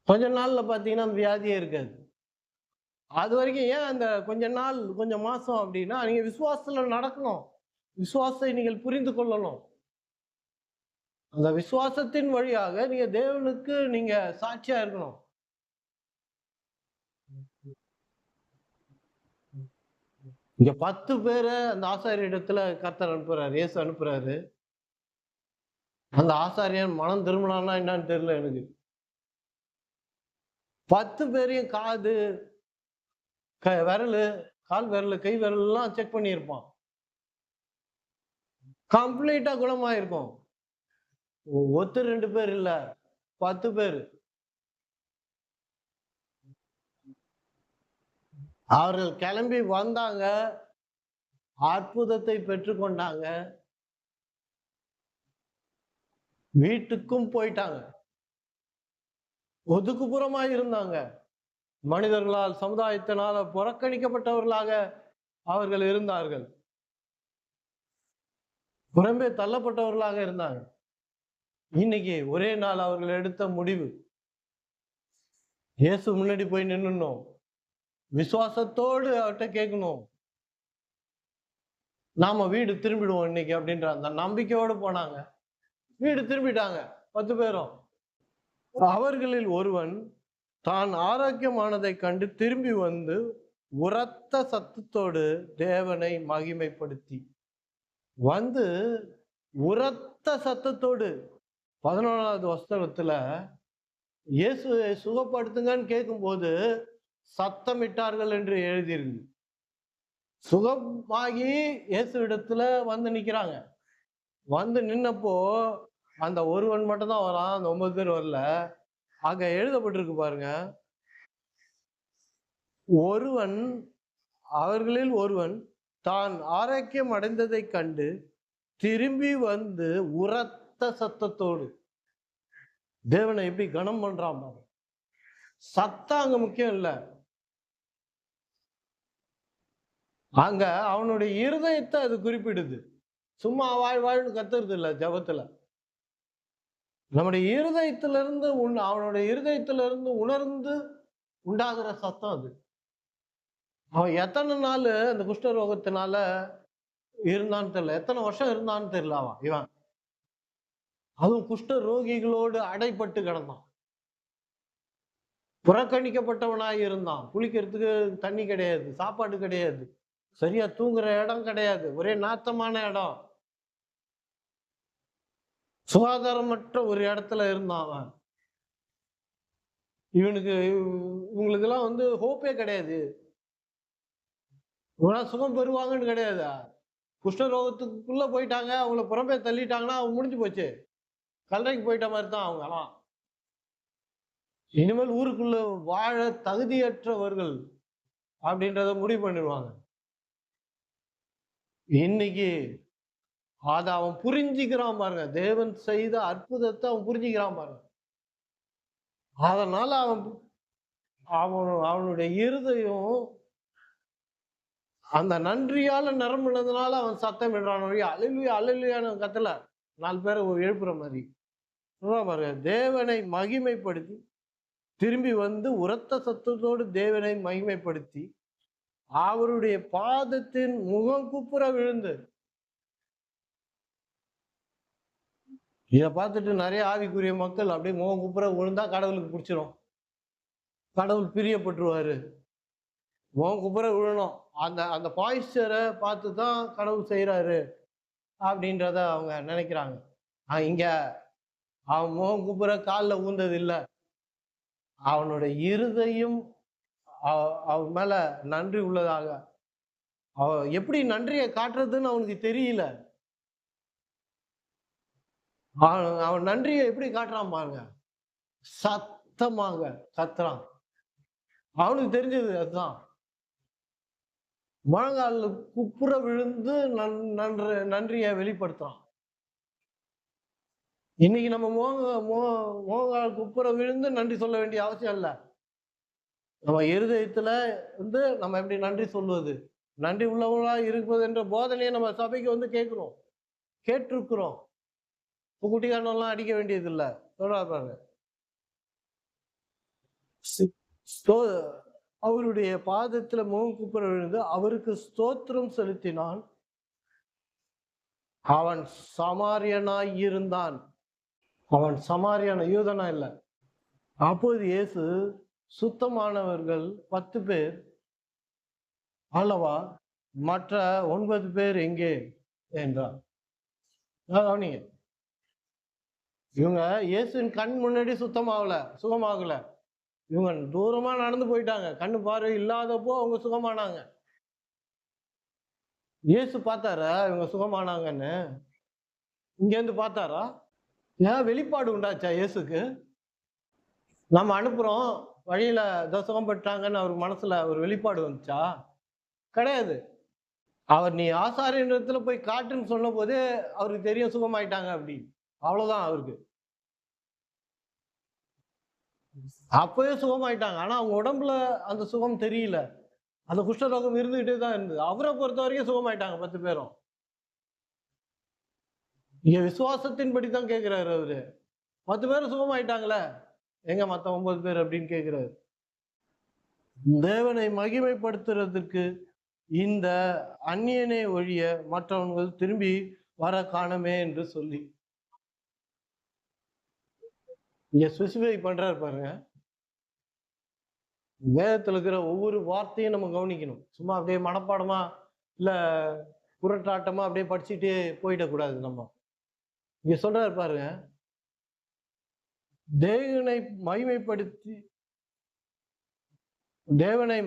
கொஞ்ச நாள்ல பாத்தீங்கன்னா வியாதியே இருக்காது. அது வரைக்கும் ஏன் அந்த கொஞ்ச நாள், கொஞ்சம் மாசம் அப்படின்னா, நீங்க விசுவாசத்துல நடக்கணும், விசுவாசத்தை நீங்கள் புரிந்து கொள்ளணும். அந்த விசுவாசத்தின் வழியாக நீங்க தேவனுக்கு நீங்க சாட்சியா இருக்கணும். இங்க 10 பேரை அந்த ஆசாரிய இடத்துல கர்த்தர் அனுப்புறாரு, இயேசு அனுப்புறாரு. அந்த ஆசாரியன் மனம் திரும்பினான்னா என்னன்னு தெரியல எனக்கு. 10 பேரையும் காது, விரலு, கால் விரலு, கை விரல் எல்லாம் செக் பண்ணியிருப்பான். கம்ப்ளீட்டா குணமாயிருக்கும். ஒருத்தர் 2 பேர் இல்ல, 10 பேர். அவர்கள் கிளம்பி வந்தாங்க, அற்புதத்தை பெற்றுக்கொண்டாங்க, வீட்டுக்கும் போயிட்டாங்க. ஒதுக்குப்புறமா இருந்தாங்க. மனிதர்களால், சமுதாயத்தினால புறக்கணிக்கப்பட்டவர்களாக அவர்கள் இருந்தார்கள். புறம்பே தள்ளப்பட்டவர்களாக இருந்தாங்க. இன்னைக்கு ஒரே நாள் அவர்கள் எடுத்த முடிவு, இயேசு முன்னாடி போய் நின்னுணும், விசுவாசத்தோடு அவர்கிட்ட கேட்கணும், நாம வீடு திரும்பிடுவோம் இன்னைக்கு அப்படின்ற அந்த நம்பிக்கையோடு போனாங்க. வீடு திரும்பிட்டாங்க 10 பேரும். அவர்களில் ஒருவன் தான் ஆரோக்கியமானதை கண்டு திரும்பி வந்து உரத்த சத்தத்தோடு தேவனை மகிமைப்படுத்தி வந்து, உரத்த சத்தத்தோடு 11வது வசனத்துல இயேசுவை சுகப்படுத்துங்கன்னு கேட்கும்போது சத்தமிட்டார்கள் என்று எழுதியிருக்கு. சுகமாகி இயேசு இடத்துல வந்து நிக்கிறாங்க. வந்து நின்னப்போ அந்த ஒருவன் மட்டும் தான் வரான், அந்த 9 பேர் வரல. அங்க எழுதப்பட்டிருக்கு பாருங்க, ஒருவன், அவர்களில் ஒருவன் தான் ஆரோக்கியம் அடைந்ததை கண்டு திரும்பி வந்து உரத்த சத்தத்தோடு தேவனை எப்படி கனம் பண்றான். சத்தம் அங்க முக்கியம் இல்ல, அங்க அவனுடைய இருதயத்தை அது குறிப்பிடுது. சும்மா வாழ் வாழ்னு கத்துறது இல்ல ஜபத்துல. நம்முடைய இருதயத்திலிருந்து அவனுடைய இருதயத்திலிருந்து உணர்ந்து உண்டாகிற சத்தம் அது. அவன் எத்தனை நாள் அந்த குஷ்ட ரோகத்தினால இருந்தான்னு தெரியல, எத்தனை வருஷம் இருந்தான்னு தெரியல. இவன் அதுவும் குஷ்ட ரோகிகளோடு அடைப்பட்டு கிடந்தான். புறக்கணிக்கப்பட்டவனாய் இருந்தான். குளிக்கிறதுக்கு தண்ணி கிடையாது, சாப்பாடு கிடையாது, சரியா தூங்குற இடம் கிடையாது, ஒரே நாத்தமான இடம், சுகாதாரமற்ற ஒரு இடத்துல இருந்தான் அவன். இவங்களுக்கெல்லாம் ஹோப்பே கிடையாது. இவனா சுகம் பெறுவாங்கன்னு கிடையாது. குஷ்டரோகத்துக்குள்ள போயிட்டாங்க, அவங்கள புறம்பே தள்ளிட்டாங்கன்னா அவங்க முடிஞ்சு போச்சு. கல்லறைக்கு போயிட்ட மாதிரி தான் அவங்கலாம். இனிமேல் ஊருக்குள்ள வாழ தகுதியற்றவர்கள் அப்படின்றத முடிவு பண்ணிடுவாங்க. இன்னைக்கு அத அவன் புரிஞ்சுக்கிறான் பாருங்க. தேவன் செய்த அற்புதத்தை அவன் புரிஞ்சுக்கிறான் பாருங்க. அதனால அவனுடைய இருதயம் அந்த நன்றியால நிரம்பினதுனால அவன் சத்தம் விடுறான். அல்லேலூயா அல்லேலூயான்னு கத்தல, 4 பேரை எழுப்புற மாதிரி பாருங்க. தேவனை மகிமைப்படுத்தி திரும்பி வந்து உரத்த சத்தத்தோடு தேவனை மகிமைப்படுத்தி அவருடைய பாதத்தின் முகம் குப்புற விழுந்து. இதை பார்த்துட்டு நிறைய ஆவிக்குரிய மக்கள் அப்படியே முகம் குப்புற விழுந்தா கடவுளுக்கு பிடிச்சிரும், கடவுள் பிரியப்பட்டுருவாரு. முகம் குப்புற விழணும், அந்த அந்த பாய்ஸ்டரை பார்த்து தான் கடவுள் செய்யறாரு அப்படின்றத அவங்க நினைக்கிறாங்க. இங்க அவன் முகம் குப்புற காலில் ஊந்தது இல்லை, அவனுடைய இருதயம் அவன் மேல நன்றி உள்ளதாக. எப்படி நன்றியை காட்டுறதுன்னு அவனுக்கு தெரியல. அவன் நன்றியை எப்படி காட்டுறான் பாருங்க, சத்தமாக கத்துறான். அவனுக்கு தெரிஞ்சது அதுதான். முழங்கால் குப்புற விழுந்து நன்றியை வெளிப்படுத்துறான். இன்னைக்கு நம்ம முழங்கால் குப்புற விழுந்து நன்றி சொல்ல வேண்டிய அவசியம் இல்லை. நம்ம இருதயத்துல நம்ம எப்படி நன்றி சொல்வது, நன்றி உள்ளவங்களா இருப்பது என்ற போதனையை நம்ம சபைக்கு கேட்கிறோம், கேட்டிருக்கிறோம். குட்டிக்காரனெல்லாம் அடிக்க வேண்டியது இல்லை. சொல்றாரு அவருடைய பாதத்துல முகம் குப்புற விழுந்து அவருக்கு ஸ்தோத்திரம் செலுத்தினான். அவன் சமாரியனாய் இருந்தான். அவன் சமாரியான யூதனா இல்ல. அப்போது இயேசு சுத்தமானவர்கள் 10 பேர் அல்லவா, மற்ற 9 பேர் எங்கே என்றார். இவங்க இயேசுவின் கண் முன்னாடி சுகமாகல. இவங்க தூரமா நடந்து போயிட்டாங்க, கண்ணு பார்வை இல்லாதப்போ அவங்க சுகமானாங்க. இயேசு பார்த்தாரா இவங்க சுகமானாங்கன்னு? இங்க இருந்து பார்த்தாரா? ஏன் வெளிப்பாடு உண்டாச்சா இயேசுக்கு? நம்ம அனுப்புறோம், வழியில சுகம் பெற்றாங்கன்னு அவருக்கு மனசுல ஒரு வெளிப்பாடு வந்துச்சா? கிடையாது. அவர் நீ ஆசாரியத்துல போய் காட்டுன்னு சொன்ன போதே அவருக்கு தெரியும் சுகமாயிட்டாங்க அப்படி. அவ்வளவுதான் அவருக்கு. அப்பவே சுகமாயிட்டாங்க. ஆனா அவங்க உடம்புல அந்த சுகம் தெரியல, அந்த குஷ்டரோகம் இருந்துகிட்டே தான் இருந்தது. அவரை பொறுத்த வரைக்கும் சுகமாயிட்டாங்க 10 பேரும். இங்க விசுவாசத்தின்படி தான் கேட்கிறாரு அவரு. 10 பேரும் சுகமாயிட்டாங்களே, எங்க மத்த 9 பேர் அப்படின்னு கேட்கிறாரு. தேவனை மகிமைப்படுத்துறதுக்கு இந்த அந்நியனை ஒழிய மற்றவர்கள் திரும்பி வர காணமே என்று சொல்லி இங்க ஸ்பெசிஃபை பண்றாரு பாருங்க. வேதத்துல இருக்கிற ஒவ்வொரு வார்த்தையும் நம்ம கவனிக்கணும். சும்மா அப்படியே மனப்பாடமா இல்ல குரட்டாட்டமா அப்படியே படிச்சுட்டே போயிடக்கூடாது. நம்ம இங்க சொல்றாரு பாருங்க, தேவனை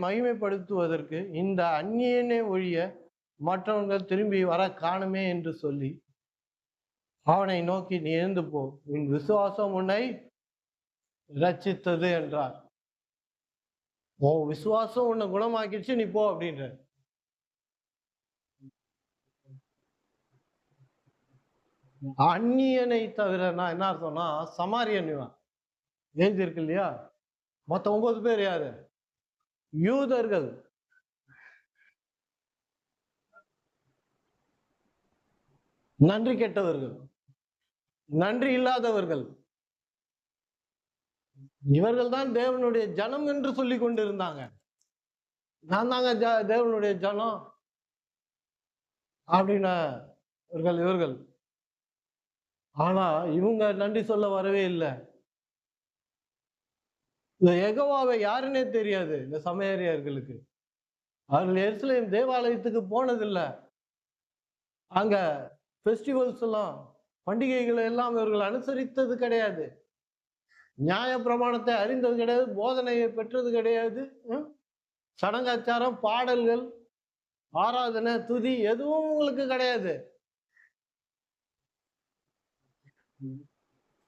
மகிமைப்படுத்துவதற்கு இந்த அந்நியனை ஒழிய மற்றவர்கள் திரும்பி வர காணுமே என்று சொல்லி அவனை நோக்கி நீ எழுந்து போ, உன் விசுவாசம் உன்னை ரட்சித்தது என்றார். உன் விசுவாசம் உன்னை குணமாக்கிடுச்சு, நீ போ அப்படின்ற. அந்நியனை தவிர நான் என்ன அர்த்தம்னா சமாரியன் எழுதியிருக்கு இல்லையா? மொத்த 9 பேர் யாரு? யூதர்கள். நன்றி கெட்டவர்கள், நன்றி இல்லாதவர்கள். இவர்கள் தான் தேவனுடைய ஜனம் என்று சொல்லி கொண்டிருந்தாங்க. நான் தாங்க தேவனுடைய ஜனம் அப்படின்னா இவர்கள். ஆனா இவங்க நன்றி சொல்ல வரவே இல்லை. இந்த யெகோவாவை யாருன்னே தெரியாது இந்த சமேரியர்களுக்கு. அவர்கள் எருசலேம் தேவாலயத்துக்கு போனதில்லை. அங்க ஃபெஸ்டிவல்ஸ் எல்லாம், பண்டிகைகளை எல்லாம் இவர்கள் அனுசரித்தது கிடையாது. நியாய பிரமாணத்தை அறிந்தது கிடையாது, போதனையை பெற்றது கிடையாது. சடங்காச்சாரம், பாடல்கள், ஆராதனை, துதி எதுவும் உங்களுக்கு கிடையாது.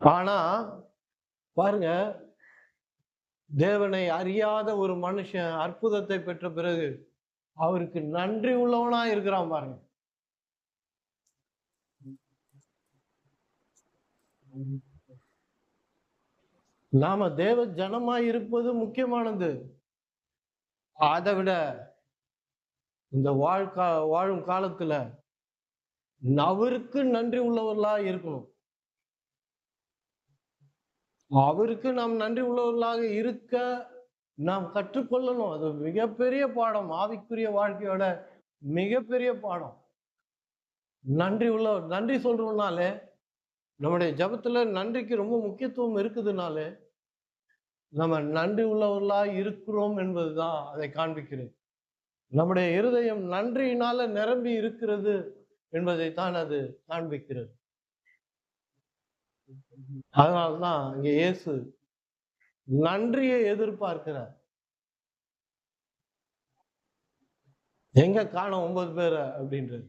ஆனா பாருங்க, தேவனை அறியாத ஒரு மனுஷன் அற்புதத்தை பெற்ற பிறகு அவருக்கு நன்றி உள்ளவனா இருக்கிறான் பாருங்க. நாம தேவ ஜனமா இருப்பது முக்கியமானது. அதை விட இந்த வாழும் காலத்துல அவருக்கு நன்றி உள்ளவர்களா இருக்கணும். அவருக்கு நாம் நன்றி உள்ளவர்களாக இருக்க நாம் கற்றுக்கொள்ளணும். அது மிகப்பெரிய பாடம், ஆவிக்குரிய வாழ்க்கையோட மிகப்பெரிய பாடம். நன்றி சொல்றோம்னாலே, நம்முடைய ஜபத்துல நன்றிக்கு ரொம்ப முக்கியத்துவம் இருக்குதுனாலே நம்ம நன்றி உள்ளவர்களா இருக்கிறோம் என்பதுதான் அதை காண்பிக்கிறது. நம்முடைய இருதயம் நன்றியினால நிரம்பி இருக்கிறது என்பதைத்தான் அது காண்பிக்கிறது. அதனால்தான் இங்க இயேசு நன்றியை எதிர்பார்க்கிறார். எங்க காணோம் 9 பேரை அப்படின்றது.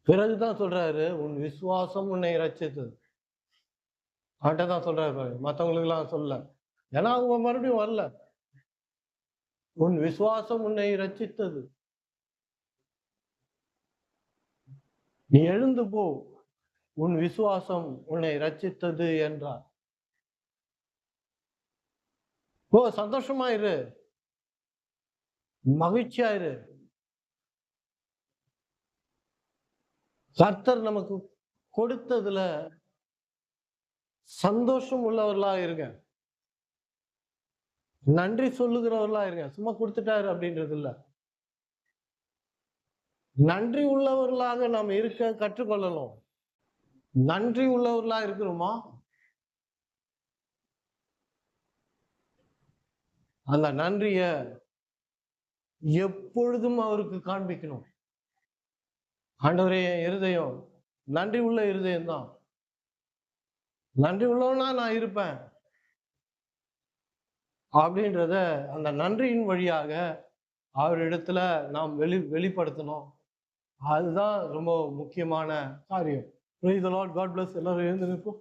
பிறகுதான் சொல்றாரு, உன் விசுவாசம் உன்னை ரட்சித்தது. அவன்கிட்ட தான் சொல்றாரு, மற்றவங்களுக்கு எல்லாம் சொல்ல. ஏன்னா அவங்க மறுபடியும் வரல. உன் விசுவாசம் உன்னை ரட்சித்தது, நீ எழுந்து போ, உன் விசுவாசம் உன்னை ரட்சித்தது என்றார். ஓ, சந்தோஷமாயிரு, மகிழ்ச்சியாயிரு. கர்த்தர் நமக்கு கொடுத்ததுல சந்தோஷம் உள்ளவர்களா இருங்க, நன்றி சொல்லுகிறவர்களா இருங்க. சும்மா கொடுத்துட்டாரு அப்படின்றது இல்ல, நன்றி உள்ளவர்களாக நாம் இருக்க கற்றுக்கொள்ளணும். நன்றி உள்ளவர்களா இருக்கிறோமா? அந்த நன்றிய எப்பொழுதும் அவருக்கு காண்பிக்கணும். ஆண்டவரே, என் இருதயம் நன்றி உள்ள இருதயம் தான், நன்றி உள்ளவனா நான் இருப்பேன் அப்படின்றத அந்த நன்றியின் வழியாக அவரிடத்துல நாம் வெளிப்படுத்தணும். அதுதான் ரொம்ப முக்கியமான காரியம். Praise the Lord. God bless. எல்லாரும் எழுந்து நிற்போம்.